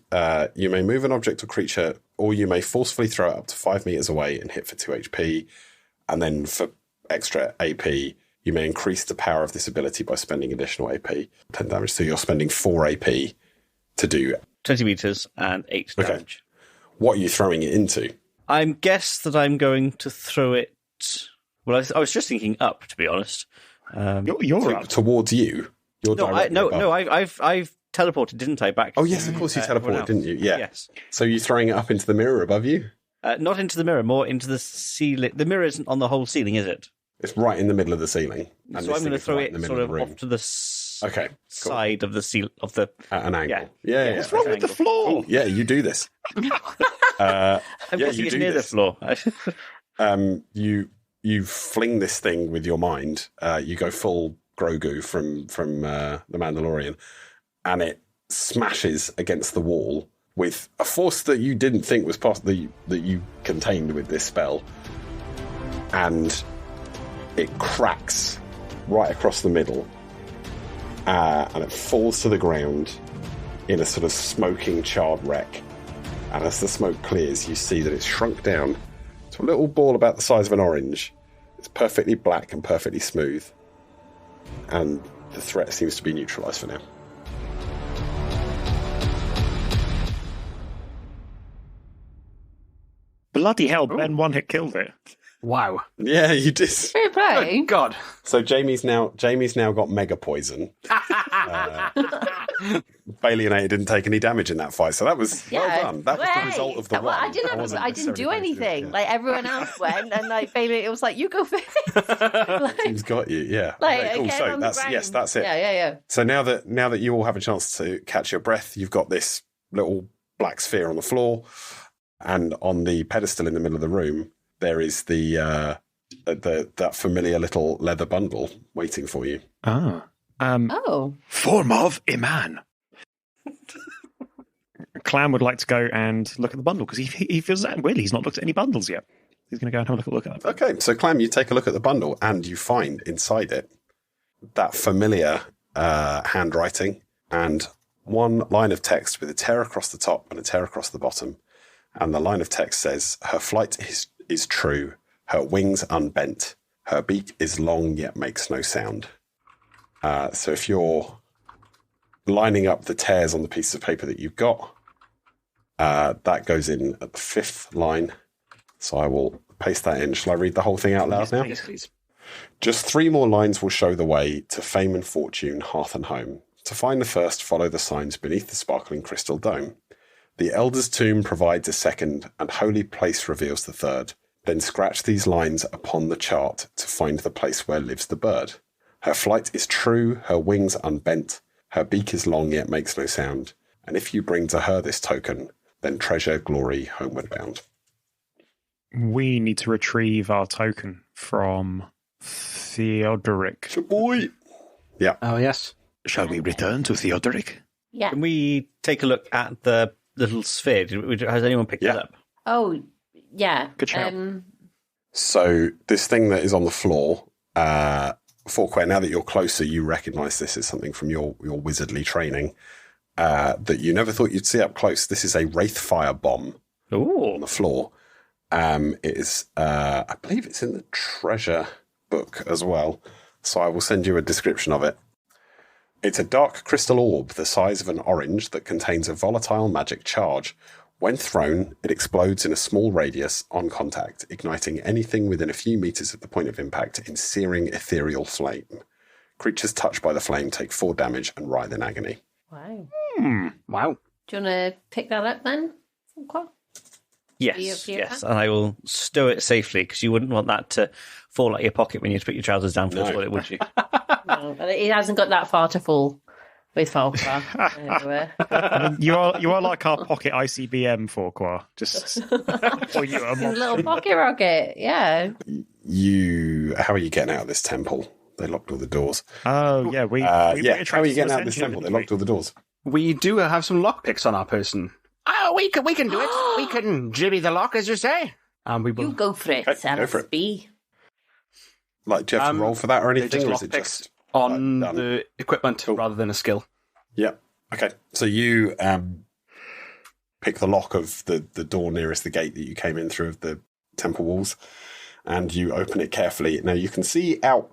You may move an object or creature, or you may forcefully throw it up to 5 meters away and hit for 2 HP. And then for extra AP, you may increase the power of this ability by spending additional AP, 10 damage. So you're spending 4 AP to do 20 meters and 8 damage. What are you throwing it into? I guess that I'm going to throw it. Well, I was just thinking up, to be honest. You're up towards you. You're I've teleported, didn't I? Back. Oh yes, of course you teleported, didn't you? Yeah. Yes. So you're throwing it up into the mirror above you? Not into the mirror, more into the ceiling. The mirror isn't on the whole ceiling, is it? It's right in the middle of the ceiling. And so I'm going to throw it sort of off to the side of the ceiling of the at an angle. Yeah. What's wrong with the floor? Oh, yeah, you do this. I'm guessing it's near the floor. You fling this thing with your mind. You go full Grogu from the Mandalorian, and it smashes against the wall with a force that you didn't think was that you contained with this spell, and it cracks right across the middle, and it falls to the ground in a sort of smoking, charred wreck. And as the smoke clears, you see that it's shrunk down to a little ball about the size of an orange. It's perfectly black and perfectly smooth, and the threat seems to be neutralised for now. Bloody hell, Ben one-hit killed it. Wow. Yeah, you did. Fair play. Oh, God. So Jamie's now got mega poison. Bailinator didn't take any damage in that fight, so that was well done. That was the result of the run. I didn't do anything. Like everyone else went, and like Bailinator was like, "You go first." Team's got you. Yeah. Like, cool. So that's it. Yeah. So now that you all have a chance to catch your breath, you've got this little black sphere on the floor, and on the pedestal in the middle of the room, there is that familiar little leather bundle waiting for you. Form of a man. Clam would like to go and look at the bundle because he feels that really he's not looked at any bundles yet. He's going to go and have a look at that. Okay, so Clam, you take a look at the bundle and you find inside it that familiar handwriting and one line of text with a tear across the top and a tear across the bottom. And the line of text says, "Her flight is true, her wings unbent, her beak is long yet makes no sound." So if you're lining up the tears on the piece of paper that you've got, that goes in at the 5th line. So I will paste that in. Shall I read the whole thing out loud now? Yes, please. Just 3 more lines will show the way to fame and fortune, hearth and home. To find the first, follow the signs beneath the sparkling crystal dome. The elder's tomb provides a second, and holy place reveals the third. Then scratch these lines upon the chart to find the place where lives the bird. Her flight is true, her wings unbent, her beak is long yet makes no sound. And if you bring to her this token, then treasure glory homeward bound. We need to retrieve our token from Theodoric. Good boy. Yeah. Oh, yes. Shall we return to Theodoric? Yeah. Can we take a look at the little sphere? Has anyone picked that up? Oh, yeah. Good shout. So this thing that is on the floor, Forquare, now that you're closer, you recognise this as something from your wizardly training that you never thought you'd see up close. This is a Wraith fire bomb on the floor. It is, I believe it's in the treasure book as well, so I will send you a description of it. It's a dark crystal orb the size of an orange that contains a volatile magic charge. When thrown, it explodes in a small radius on contact, igniting anything within a few meters of the point of impact in searing ethereal flame. Creatures touched by the flame take 4 damage and writhe in agony. Wow. Wow. Do you want to pick that up then? Yes, and I will stow it safely because you wouldn't want that to fall out your pocket when you put your trousers down first, would you? No, but it hasn't got that far to fall with Forquare. I mean, you are like our pocket ICBM, Forquare. Just or you are a little pocket rocket, yeah. How are you getting out of this temple? They locked all the doors. Oh, yeah. How are you getting out of this temple? They locked all the doors. We do have some lockpicks on our person. Oh, we can do it. We can jibby the lock, as you say. And we will. You go for it, Okay, go for it. LSB. Like, do you have to roll for that or anything, or is it lockpicks just on done? the equipment rather than a skill? Yeah. Okay. So you pick the lock of the door nearest the gate that you came in through of the temple walls, and you open it carefully. Now you can see out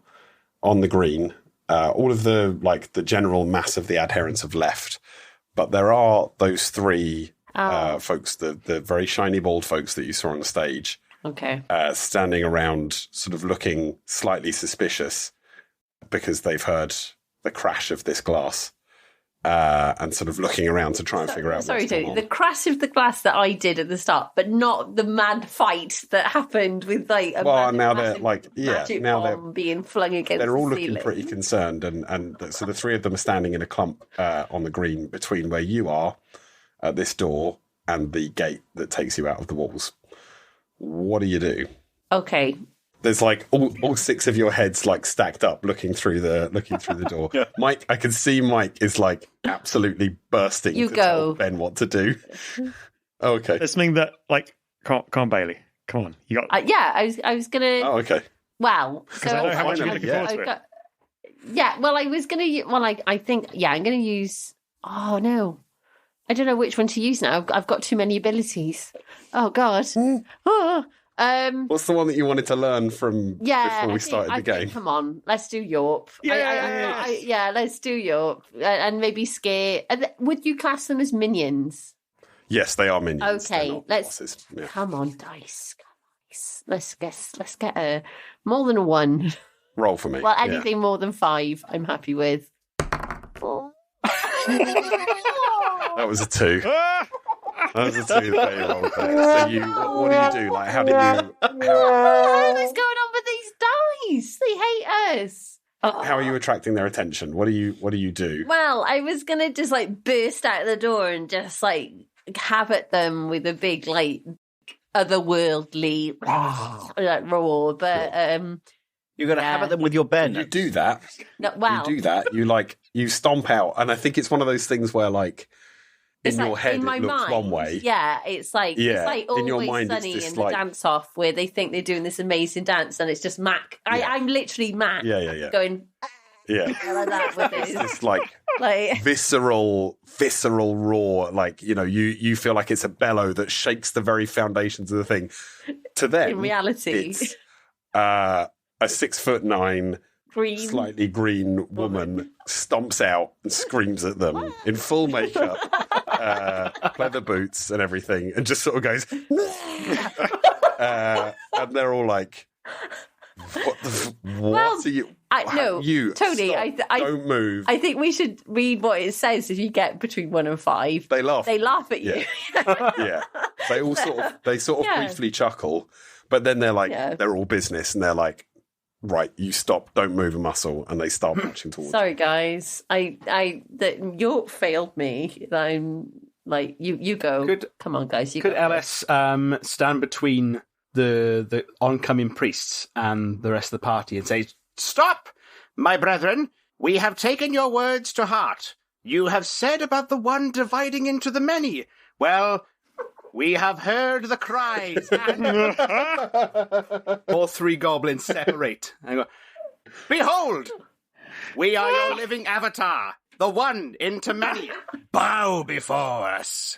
on the green all of the general mass of the adherents have left, but there are those three folks, the very shiny bald folks that you saw on the stage. Okay. Standing around, sort of looking slightly suspicious because they've heard the crash of this glass, and sort of looking around to try and figure out. Sorry, what's going Tony. on. The crash of the glass that I did at the start, but not the mad fight that happened with like a magic bomb being flung against. They're all the looking ceiling. pretty concerned, and so the three of them are standing in a clump on the green between where you are at this door and the gate that takes you out of the walls. What do you do? Okay. There's like all six of your heads like stacked up, looking through the door. Yeah. Mike, I can see Mike is like absolutely bursting. You to go. tell Ben what to do. Okay. There's something that, like, come on, Bailey. Come on. You got. Yeah, I was gonna. Oh, okay. Well, so I know how much you're looking forward to I've it. got- yeah. Well, I was gonna. Well, I think. Yeah, I'm gonna use. Oh no, I don't know which one to use now. I've got too many abilities. Oh God. Oh. What's the one that you wanted to learn from Yeah, before we started the game? Come on, let's do Yorp. Yeah. Yeah, let's do Yorp, and maybe scare. Would you class them as minions? Yes, they are minions. Okay, They're not let's- bosses. Yeah. Come on, dice. Let's get a more than a one. Roll for me. Well, Yeah. anything more than 5, I'm happy with. Oh. That was a 2. That was a 2 that you rolled there. So you, what do you do? Like, how do you? What's going on with these dice? They hate us. How are you attracting their attention? What do you do? Well, I was gonna just like burst out the door and just like have at them with a big like otherworldly like roar, but You're going to have at them with your Ben. You do that. no, well, You do that. You stomp out, and I think it's one of those things where like in it's your like, head in it my looks mind, one way. Yeah, it's like in your Always mind, it's Sunny just in the like- dance off where they think they're doing this amazing dance and it's just Mac. Yeah. I'm literally Mac. Yeah. Going Yeah. like that with this. It's like Like visceral roar. Like, you feel like it's a bellow that shakes the very foundations of the thing. To them, in reality, it's a 6'9", green. slightly green woman stomps out and screams at them in full makeup, leather boots and everything, and just sort of goes, and they're all like, what are you? No, you, Tony, stop, don't move. I think we should read what it says if you get between 1 and 5. They laugh. They laugh at you. Yeah. They all sort of Yeah. briefly chuckle, but then they're like, Yeah. they're all business, and they're like, right, you stop, don't move a muscle, and they start marching towards. Sorry, guys. That York failed me. I'm like, you go. Come on, guys. You Could go. LS stand between the oncoming priests and the rest of the party and say, "Stop, my brethren! We have taken your words to heart. You have said about the one dividing into the many. Well, we have heard the cries." And all 3 goblins separate and go, "Behold, we are your living avatar, the one into many. Bow before us."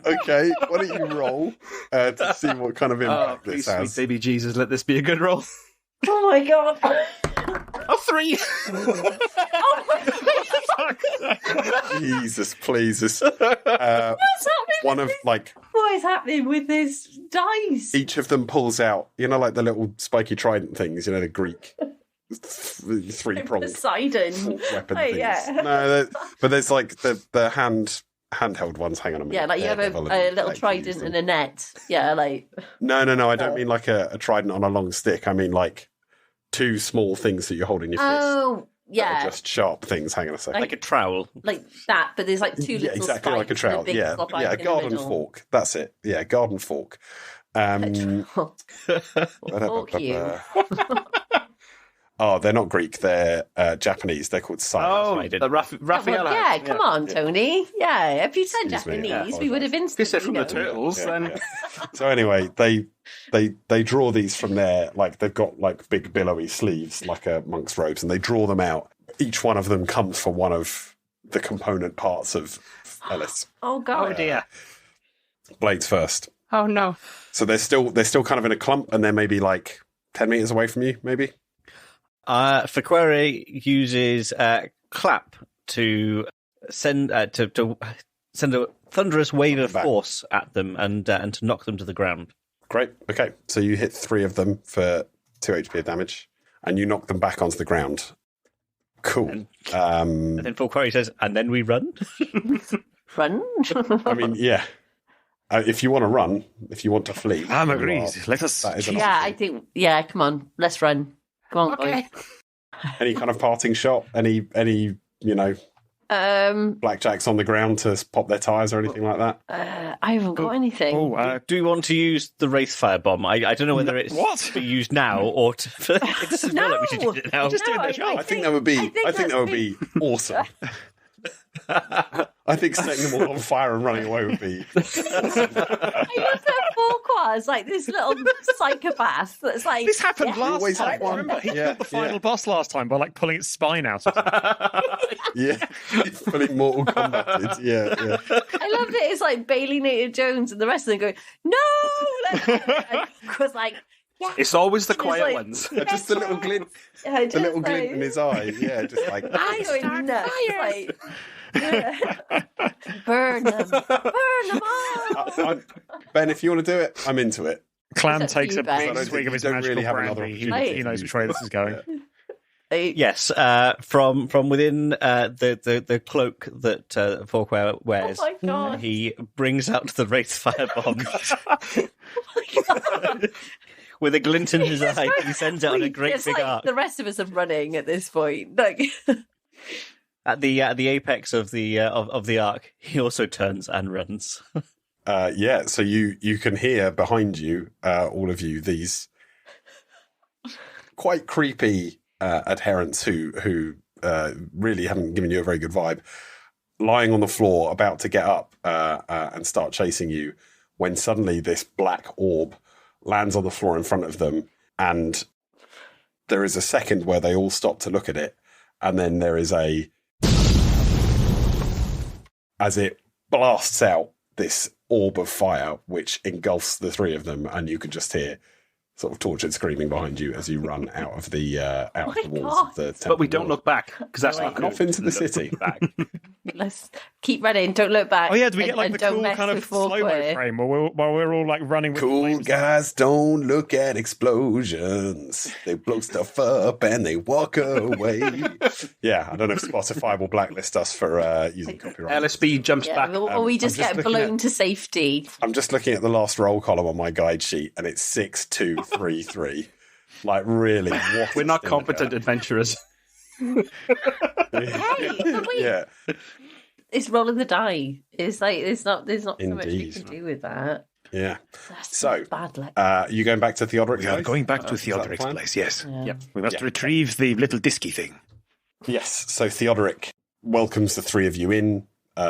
Okay, why don't you roll to see what kind of Oh, impact please, this sweet has? baby Jesus, let this be a good roll. Oh my god. A 3. Jesus, please. What's happening? One of, like, What is happening with this dice? each of them pulls out, like the little spiky trident things, the Greek 3-pronged Poseidon. weapon Oh, things. yeah. No, but there's like the handheld ones. Hang on a minute. Yeah, like you have a little trident and a net. Yeah, like. No, I don't mean like a trident on a long stick. I mean like 2 small things that you hold in your fist. Oh, that yeah. are just sharp things. Hang on a second. Like a trowel. Like that, but there's like 2 little exactly like a spikes and trowel. big Yeah, spike a in the garden middle. fork. That's it. Yeah, garden fork. Fork you. Oh, they're not Greek. They're Japanese. They're called spies. Oh, I did. the Raphael. Yeah, come on, Tony. Yeah, if you said Excuse me, Japanese, yeah, we would have If you instantly said from the known. turtles, then... Yeah. So anyway, they draw these from their, like, they've got like big billowy sleeves, like a monk's robes, and they draw them out. Each one of them comes for one of the component parts of Ellis. Oh, God. Oh, dear. Blades first. Oh, no. So they're still kind of in a clump, and they're maybe like 10 meters away from you, maybe. Forquare uses clap to send to send a thunderous wave of Back. force at them and to knock them to the ground. Great. Okay, so you hit 3 of them for 2 HP of damage, and you knock them back onto the ground. Cool. And then Forquare says, "And then we run." Run. I mean, yeah. If you want to run, if you want to flee, I'm agreed. Let us. that is an Yeah, option. I think. Yeah, come on, let's run. Come on, boys. Any kind of parting shot? Any blackjacks on the ground to pop their tires or anything like that? I haven't got anything. Do we want to use the Wraith firebomb? I don't know whether it's to be used now or to. It doesn't feel like we should use it now. No, I think that would be. I think that would be awesome. I think setting them all on fire and running away would be. I use that Forquare as like this little psychopath that's like. This happened last always time. have one. Remember, he Yeah, killed the final yeah. boss last time by like pulling its spine out. Yeah, it's fully Mortal Kombat. Yeah. I loved it. It's like Bailinator Jones and the rest of them going, no! And was like, yeah. It's always the Just quiet like- ones. Just the little glint, Yeah, the little glint in his eye. Yeah, just like. I going nuts. Like, yeah. Burn them all. Ben, if you want to do it, I'm into it. Clan Except for takes you, a Ben. big I don't swig think of his you don't magical really have another brandy. He, opportunity. he knows which way this is going. Yes, from within the cloak that Forquare wears, Oh my God. he brings out the Wraith firebomb. With a glint in his eye, he sends it on a great It's big like arc. the rest of us are running at this point. Like, At the apex of the arc, he also turns and runs. Yeah, so you can hear behind you, all of you, these quite creepy adherents who really haven't given you a very good vibe, lying on the floor, about to get up and start chasing you, when suddenly this black orb lands on the floor in front of them, and there is a second where they all stop to look at it, and then there is as it blasts out this orb of fire which engulfs the 3 of them, and you can just hear sort of tortured screaming behind you as you run out of the walls of the temple. But we don't look back, because that's not off into the city. back. let's keep running. Don't look back. Oh yeah, do we get and- like and the don't cool mess kind of with slow-mo Forquare. frame while we're all like running with Cool flames? guys don't look at explosions. They blow stuff up and they walk away. Yeah, I don't know if Spotify will blacklist us for using copyright. LSB jumps Yeah, back. or we I'm just just get looking blown at- to safety. I'm just looking at the last roll column on my guide sheet, and it's 6-2-3-3. Like, really, what We're a not stinker. competent adventurers. Hey, but wait, Yeah, it's rolling the die. It's like there's not so much you Indeed. can do with that. yeah. That's So, bad luck. you going back to Theodoric? We are guys? going back to Is that the Theodoric's plan? place, yes. Yeah. We must Yeah. retrieve the little disky thing. Yes, so Theodoric welcomes the 3 of you in,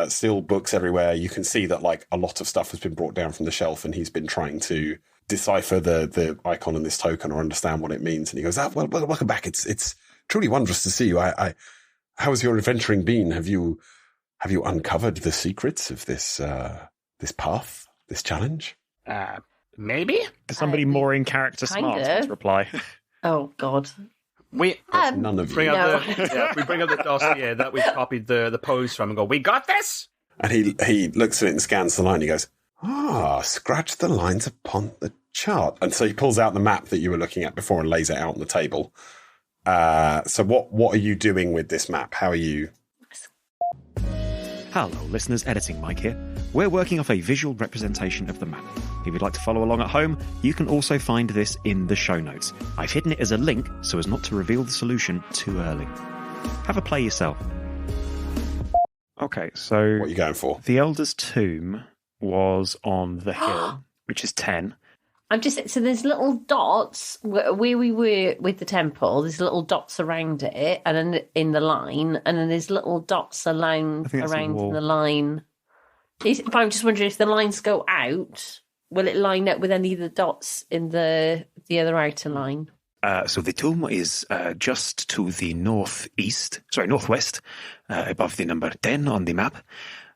still books everywhere. You can see that like a lot of stuff has been brought down from the shelf, and he's been trying to decipher the icon in this token or understand what it means. And he goes, well, welcome back. It's truly wondrous to see you. How has your adventuring been? Have you uncovered the secrets of this path, this challenge? Maybe? Is somebody more in character smart Kinda. to reply? Oh God. We None of you. bring No. up we bring up the dossier that we copied the pose from and go, we got this? And he looks at it and scans the line. And he goes, scratch the lines upon the chart. And so he pulls out the map that you were looking at before and lays it out on the table. So what are you doing with this map? How are you? Hello, listeners. Editing Mike here. We're working off a visual representation of the map. If you'd like to follow along at home, you can also find this in the show notes. I've hidden it as a link so as not to reveal the solution too early. Have a play yourself. Okay, so What are you going for? the Elder's Tomb was on the hill, which is 10. So there's little dots where we were with the temple. There's little dots around it, and then in the line, and then there's little dots around I think that's a in wall. the line. But I'm just wondering if the lines go out, will it line up with any of the dots in the other outer line? So the tomb is just to the northwest, above the number 10 on the map.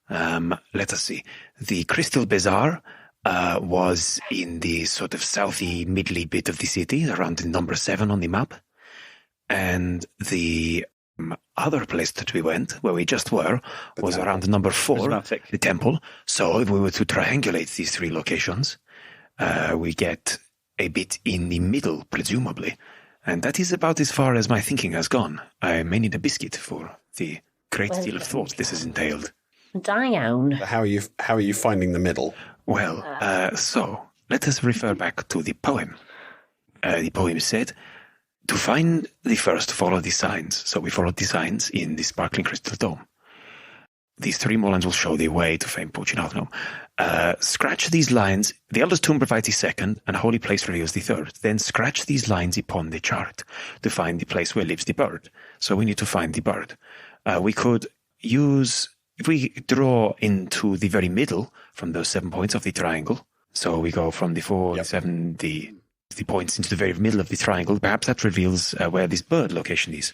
Let us see. The Crystal Bazaar was in the sort of southy, middly bit of the city, around the number 7 on the map. And the other place that we went, where we just were, was around number 4, Prismatic. the temple. So if we were to triangulate these 3 locations, we get a bit in the middle, presumably. And that is about as far as my thinking has gone. I may need a biscuit for the great deal of thought this has entailed. Down. How are you finding the middle? Well, so let us refer back to the poem. The poem said, to find the first, follow the signs. So we followed the signs in the sparkling crystal dome. These 3 more lines will show the way to famed Porcinato. Scratch these lines. The Elder's Tomb provides the second, and Holy Place reveals the third. Then scratch these lines upon the chart to find the place where lives the bird. So we need to find the bird. We could use, if we draw into the very middle from those 7 points of the triangle. So we go from the 4, the 7, the points into the very middle of the triangle. Perhaps that reveals where this bird location is.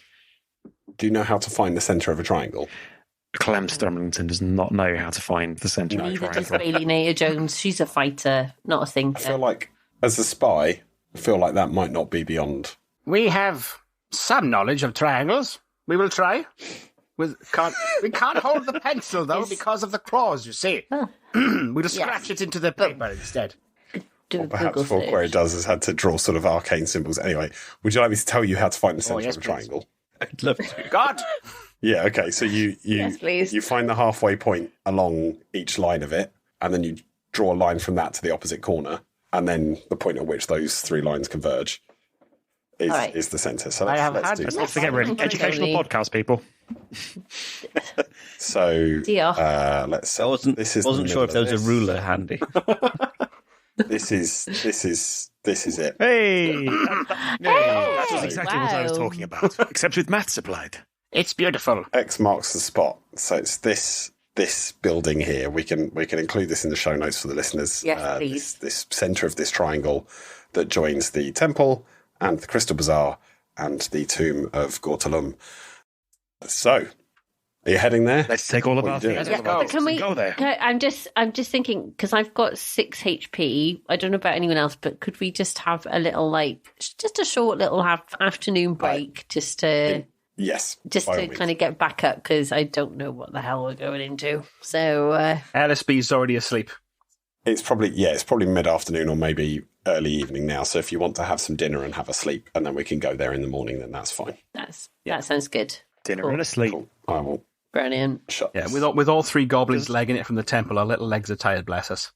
Do you know how to find the centre of a triangle? Clem Sturmlington does not know how to find the centre of the Neither does triangle. Bailinator Jones. She's a fighter, not a I thinker. feel like, as a spy, I feel like that might not be beyond. We have some knowledge of triangles. We will try. We can't hold the pencil, though, because of the claws, you see. We'll just scratch it into the paper instead. Do a Perhaps Google Forquare search. does has had to draw sort of arcane symbols. Anyway, would you like me to tell you how to find the centre yes, of a please. triangle? I'd love to. God! Yeah, okay. So you Yes, please. you find the halfway point along each line of it, and then you draw a line from that to the opposite corner, and then the point at which those 3 lines converge is, All right. is the centre. So I let's, have let's had do this. that. Don't forget, we're an educational podcast, people. So Dear. let's. I wasn't the sure if there middle was of a ruler handy. This is it. Hey! That was exactly what I was Wow. talking about, except with maths applied. It's beautiful. X marks the spot. So it's this building here. We can include this in the show notes for the listeners. Yes, please. This centre of this triangle that joins the temple and the Crystal Bazaar and the tomb of Gortalum. So, are you heading there? Let's take all of What our are you doing? things. Let's go. But can we Go there. I'm just thinking, because I've got 6 HP. I don't know about anyone else, but could we just have a little, just a short little afternoon break, just to Yes. by all means. kind of get back up, because I don't know what the hell we're going into. So LSB's already asleep. It's probably mid-afternoon or maybe early evening now. So if you want to have some dinner and have a sleep, and then we can go there in the morning, then that's fine. that sounds good. Dinner and a sleep. Cool. I will Brilliant. shut Yeah, this. with all 3 goblins legging it from the temple, our little legs are tired, bless us.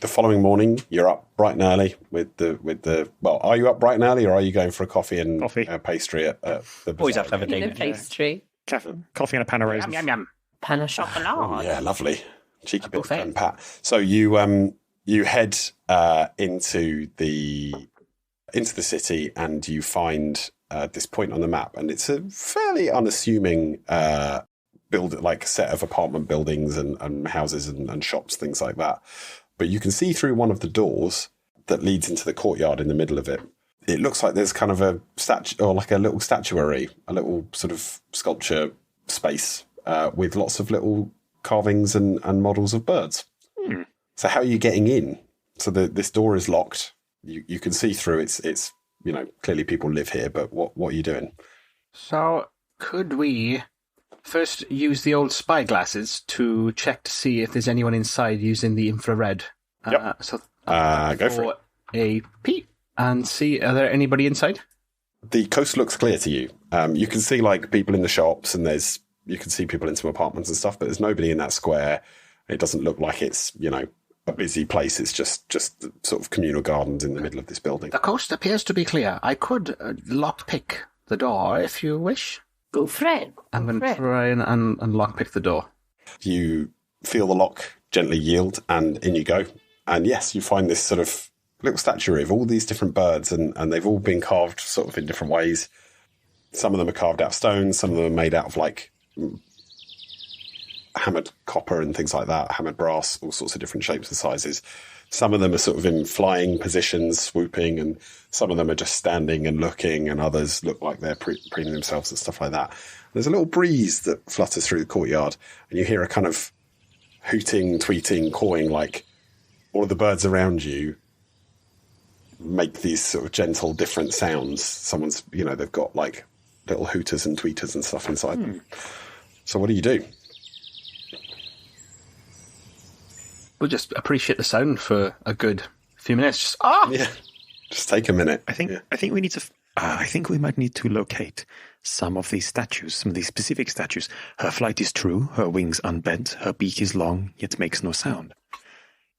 The following morning, you're up bright and early with the. Well, are you up bright and early, or are you going for a coffee and Coffee. Pastry at the Always bazaar? have to have a In the David. pastry. Coffee and a pan of Yum, raisins. yum, yum. Pan of chocolate. Oh, yeah, lovely. Cheeky bit of buffet. pen pat. So you head into the city, and you find this point on the map, and it's a fairly unassuming like set of apartment buildings and houses and shops, things like that. But you can see through one of the doors that leads into the courtyard in the middle of it. It looks like there's kind of a statue, or like a little statuary, a little sort of sculpture space with lots of little carvings and models of birds. So how are you getting in? So this door is locked. You can see through. It's clearly people live here, but what are you doing? So, could we first use the old spy glasses to check to see if there's anyone inside using the infrared? Yep. Go for it. A peep and see, are there anybody inside? The coast looks clear to you. You can see like people in the shops, and you can see people in some apartments and stuff, but there's nobody in that square. It doesn't look like it's, a busy place. It's just sort of communal gardens in the middle of this building. The coast appears to be clear. I could lockpick the door if you wish. Go for it. I'm going Go to for it. try and lockpick the door. You feel the lock gently yield, and in you go. And yes, you find this sort of little statuary of all these different birds, and they've all been carved sort of in different ways. Some of them are carved out of stone, some of them are made out of like hammered copper and things like that, hammered brass, all sorts of different shapes and sizes. Some of them are sort of in flying positions, swooping, and some of them are just standing and looking, and others look like they're preening themselves and stuff like that. There's a little breeze that flutters through the courtyard, and you hear a kind of hooting, tweeting, cawing, like all of the birds around you make these sort of gentle, different sounds. Someone's, they've got like little hooters and tweeters and stuff inside them. So what do you do? We'll just appreciate the sound for a good few minutes. Yeah, just take a minute. I think we need to. I think we might need to locate some of these statues, some of these specific statues. Her flight is true. Her wings unbent. Her beak is long, yet makes no sound.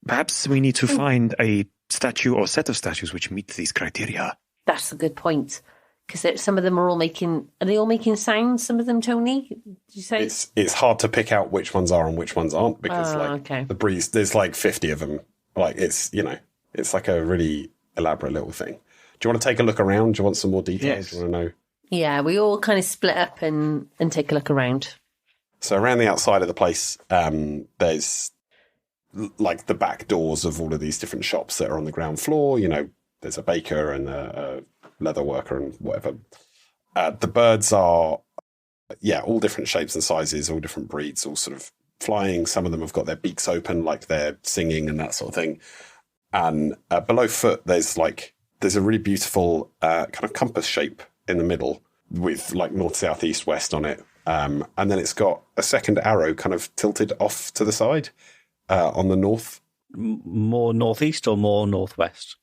Perhaps we need to find a statue or set of statues which meet these criteria. That's a good point. Because some of them are they all making sounds? Some of them, Tony? Did you say? It's hard to pick out which ones are and which ones aren't because the breeze, there's like 50 of them. Like it's like a really elaborate little thing. Do you want to take a look around? Do you want some more details? Yes. Do you want to know? Yeah, we all kind of split up and take a look around. So around the outside of the place, there's like the back doors of all of these different shops that are on the ground floor. There's a baker and a leather worker and whatever. The birds are, all different shapes and sizes, all different breeds, all sort of flying. Some of them have got their beaks open like they're singing and that sort of thing. And below foot, there's a really beautiful kind of compass shape in the middle with like north, south, east, west on it. And then it's got a second arrow kind of tilted off to the side on the north. More northeast or more northwest?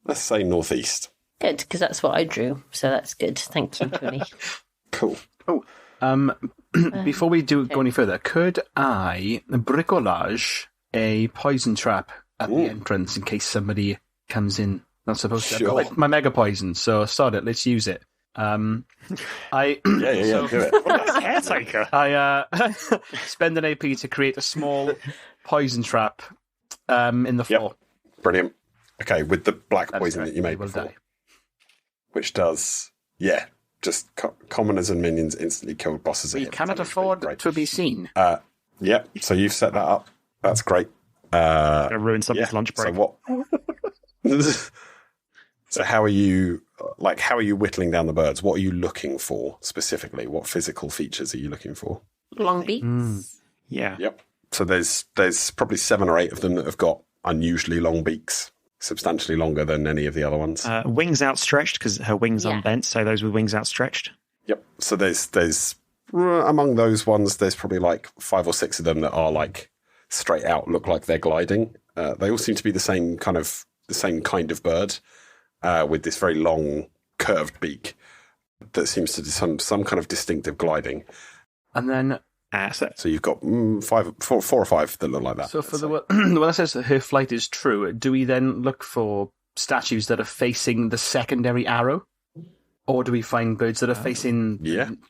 Let's say northeast. Good, because that's what I drew. So that's good. Thank you, Tony. Cool. Oh, before we go any further, could I bricolage a poison trap at the entrance in case somebody comes in? Not supposed to. Sure. I've got my mega poison, so sod it. Let's use it. Do it. Caretaker. I spend an AP to create a small poison trap in the floor. Yep. Brilliant. Okay, with the black That is poison correct. that you made They will before. die. Which does, just commoners and minions instantly killed bosses. We cannot afford to be seen. Yep, so you've set that up. That's great. Gonna ruin somebody's lunch break. So what? So how are you whittling down the birds? What are you looking for specifically? What physical features are you looking for? Long beaks. Yeah. Yep. So there's probably 7 or 8 of them that have got unusually long beaks, substantially longer than any of the other ones. Wings outstretched because her wings unbent, so those with wings outstretched. Yep. So there's among those ones, there's probably like 5 or 6 of them that are like straight out, look like they're gliding. They all seem to be the same kind of bird with this very long curved beak that seems to do some kind of distinctive gliding. And then, So you've got 4 or 5 that look like that. so for the one that says that her flight is true, do we then look for statues that are facing the secondary arrow? Or do we find birds that are facing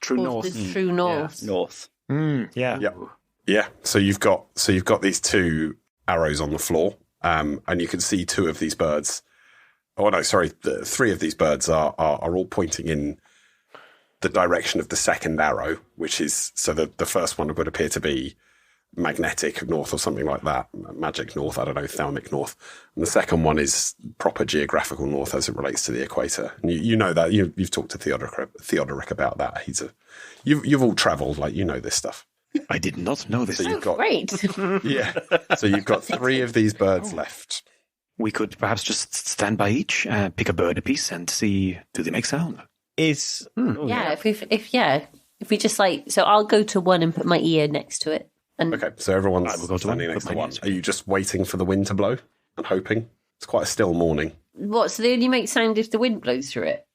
true north? True north. North. Yeah. Yeah. So you've got these 2 arrows on the floor, and you can see 2 of these birds. Oh no, sorry, 3 of these birds are all pointing in the direction of the second arrow, which is so the first one would appear to be magnetic north or something like that, magic north, I don't know, thalamic north, and the second one is proper geographical north as it relates to the equator. And you know that you've talked to Theodoric about that. You've all travelled, like you know this stuff. I did not know this. So you've got Great. So you've got 3 of these birds left. We could perhaps just stand by each, pick a bird a piece, and see, do they make sound? Is if we just so I'll go to one and put my ear next to it. And Okay, so everyone's Right, we'll go to standing one, next put to my one. ears. Are you just waiting for the wind to blow and hoping? It's quite a still morning. what? So they only make sound if the wind blows through it.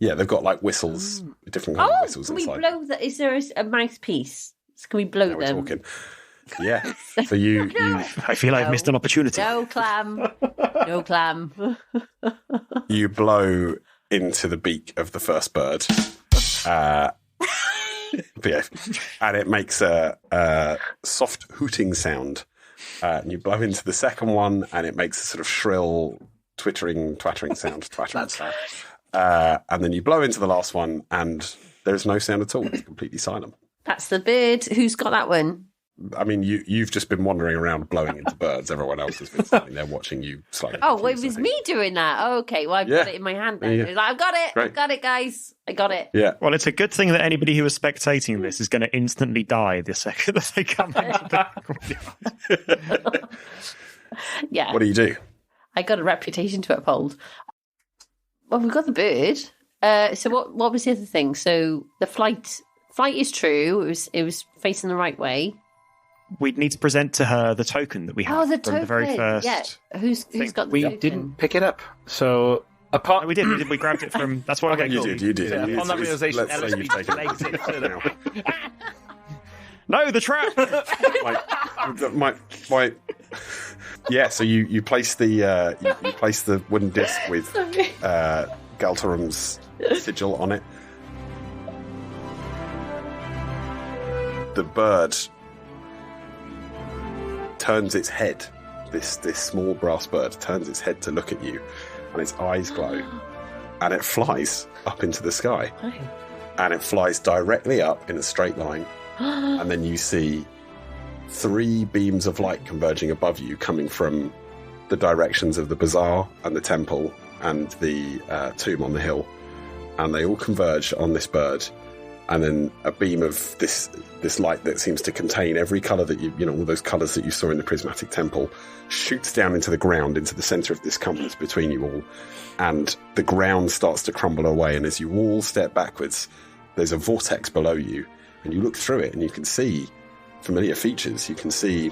Yeah, they've got like whistles, different kinds of whistles can we inside. blow that? Is there a mouthpiece? Can we blow Now we're them? talking. Yeah. So you I feel I've missed an opportunity. No clam. No clam. you blow into the beak of the first bird. behave. And it makes a soft hooting sound. And you blow into the second one, and it makes a sort of shrill, twattering sound. That's that. And then you blow into the last one, and there's no sound at all. It's completely silent. That's the bird. Who's got that one? I mean, you've just been wandering around blowing into birds. Everyone else has been standing there watching you slightly. Oh, well, it was me doing that. Oh, okay, well, I've got it in my hand then. Yeah. It's like, I've got it. Great. I've got it, guys. I got it. Yeah. Well, it's a good thing that anybody who is spectating this is going to instantly die the second that they come into the Yeah. What do you do? I got a reputation to uphold. Well, we've got the bird. So what was the other thing? So the flight is true. It was facing the right way. We'd need to present to her the token that we have The from token. the very first. Yeah. Who's got the We token? didn't pick it up. So apart, No, we did. We grabbed it from. That's what. Okay, Okay, cool. cool. You did. Yeah, You upon that did. realization, Let's say Ellis you've taken legs into it. No, the trap. my. Yeah. So you place the you place the wooden disc with Galterum's sigil on it. The bird turns its head. This small brass bird turns its head to look at you, and its eyes glow, and it flies up into the sky. And it flies directly up in a straight line, and then you see 3 beams of light converging above you, coming from the directions of the bazaar and the temple and the tomb on the hill, and they all converge on this bird. And then a beam of this light that seems to contain every colour that you know, all those colours that you saw in the Prismatic Temple, shoots down into the ground, into the centre of this compass between you all, and the ground starts to crumble away. And as you all step backwards, there's a vortex below you, and you look through it, and you can see familiar features. You can see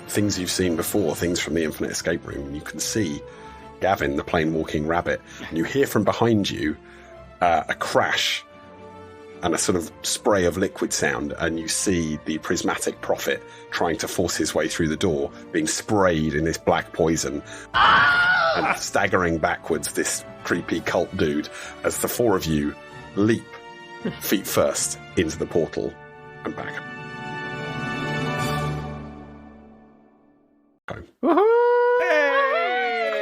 things you've seen before, things from the Infinite Escape Room, and you can see Gavin, the plain walking rabbit, and you hear from behind you a crash and a sort of spray of liquid sound, and you see the prismatic prophet trying to force his way through the door, being sprayed in this black poison, and staggering backwards, this creepy cult dude, as the 4 of you leap feet first into the portal and back.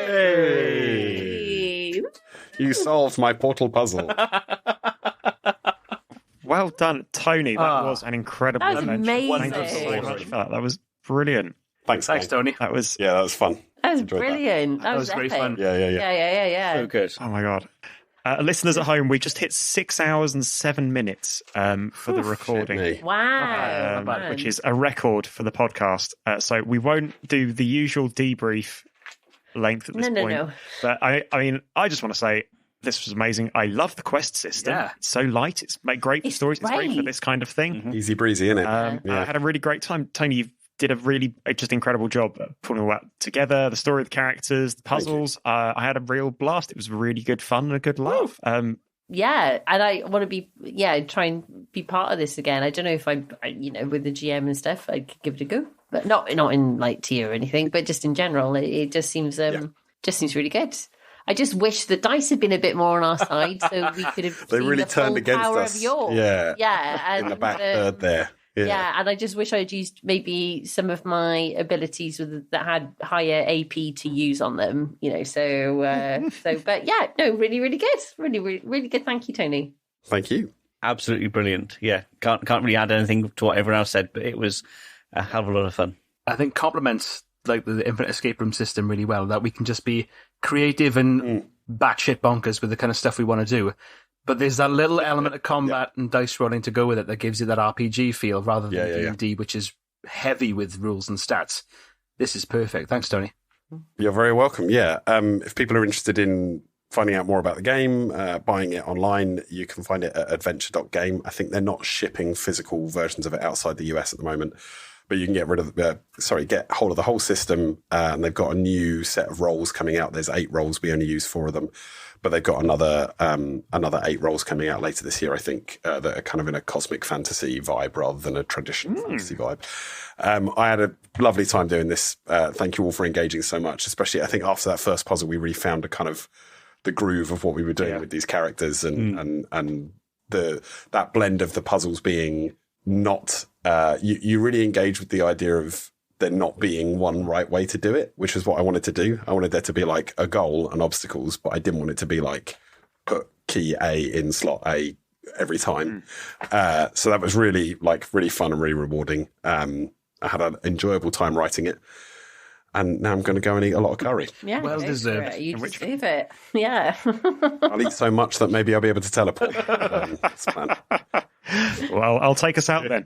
Hey! You solved my portal puzzle. Well done, Tony. That was an incredible That was adventure. amazing. Thank you so much for that. That was brilliant. Thanks, Tony. That was. Yeah, that was fun. That was Enjoyed brilliant. That was great epic. fun. Yeah. Yeah. So good. Oh my god. Listeners at home, we just hit 6 hours and 7 minutes for the recording. Shit me. Wow. man. Which is a record for the podcast. So we won't do the usual debrief length at this point. No. But I mean, I just want to say this was amazing. I love the quest system. Yeah. It's so light. It's great for It's stories. It's great for great. this kind of thing. Easy breezy, innit? I had a really great time. Tony, you did a really just incredible job at putting all that together. The story of the characters, the puzzles. I had a real blast. It was really good fun and a good laugh. Yeah, and I want to try and be part of this again. I don't know if I with the GM and stuff, I could give it a go, but not in like tier or anything, but just in general, it just seems really good. I just wish the dice had been a bit more on our side, so we could have. They seen really the full turned against power us. Of York. Yeah, and, in the back third there. Yeah, and I just wish I'd used maybe some of my abilities that had higher AP to use on them. But yeah, no, really, really good, really, really, really good. Thank you, Tony. Thank you. Absolutely brilliant. Yeah, can't really add anything to what everyone else said, but it was a hell of a lot of fun. I think complements like the Infinite Escape Room system really well, that we can just be creative and batshit bonkers with the kind of stuff we want to do. But there's that little element of combat and dice rolling to go with it that gives you that RPG feel rather than D&D, which is heavy with rules and stats. This is perfect. Thanks, Tony. You're very welcome. Yeah. If people are interested in finding out more about the game, buying it online, you can find it at adventure.game. I think they're not shipping physical versions of it outside the US at the moment, but you can get hold of the whole system. And they've got a new set of roles coming out. There's 8 roles. We only use 4 of them. But they've got another 8 roles coming out later this year, I think, that are kind of in a cosmic fantasy vibe rather than a traditional fantasy vibe. I had a lovely time doing this. Thank you all for engaging so much, especially I think after that first puzzle, we really found a kind of the groove of what we were doing with these characters and that blend of the puzzles being not, you really engage with the idea of there not being one right way to do it, which is what I wanted to do. I wanted there to be like a goal and obstacles, but I didn't want it to be like put key A in slot A every time. So that was really fun and really rewarding. I had an enjoyable time writing it. And now I'm going to go and eat a lot of curry. Yeah, well deserved. You deserve it. Yeah. I'll eat so much that maybe I'll be able to teleport. That's the plan. Well, I'll take us out then.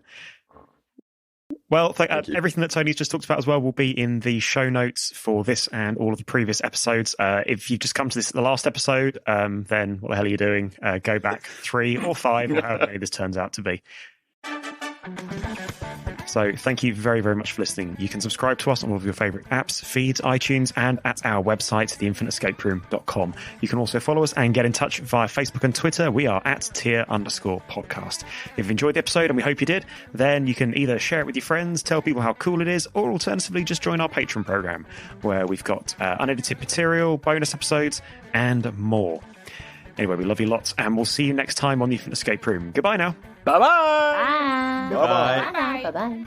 Well, everything that Tony's just talked about as well will be in the show notes for this and all of the previous episodes. If you've just come to the last episode, then what the hell are you doing? Go back 3 or 5 or however many this turns out to be. So thank you very, very much for listening. You can subscribe to us on all of your favourite apps, feeds, iTunes, and at our website, theinfiniteescaperoom.com. You can also follow us and get in touch via Facebook and Twitter. We are at tier_podcast. If you've enjoyed the episode, and we hope you did, then you can either share it with your friends, tell people how cool it is, or alternatively just join our Patreon program, where we've got unedited material, bonus episodes, and more. Anyway, we love you lots, and we'll see you next time on the Infinite Escape Room. Goodbye now. Bye-bye! Bye. Bye-bye. Bye. Bye.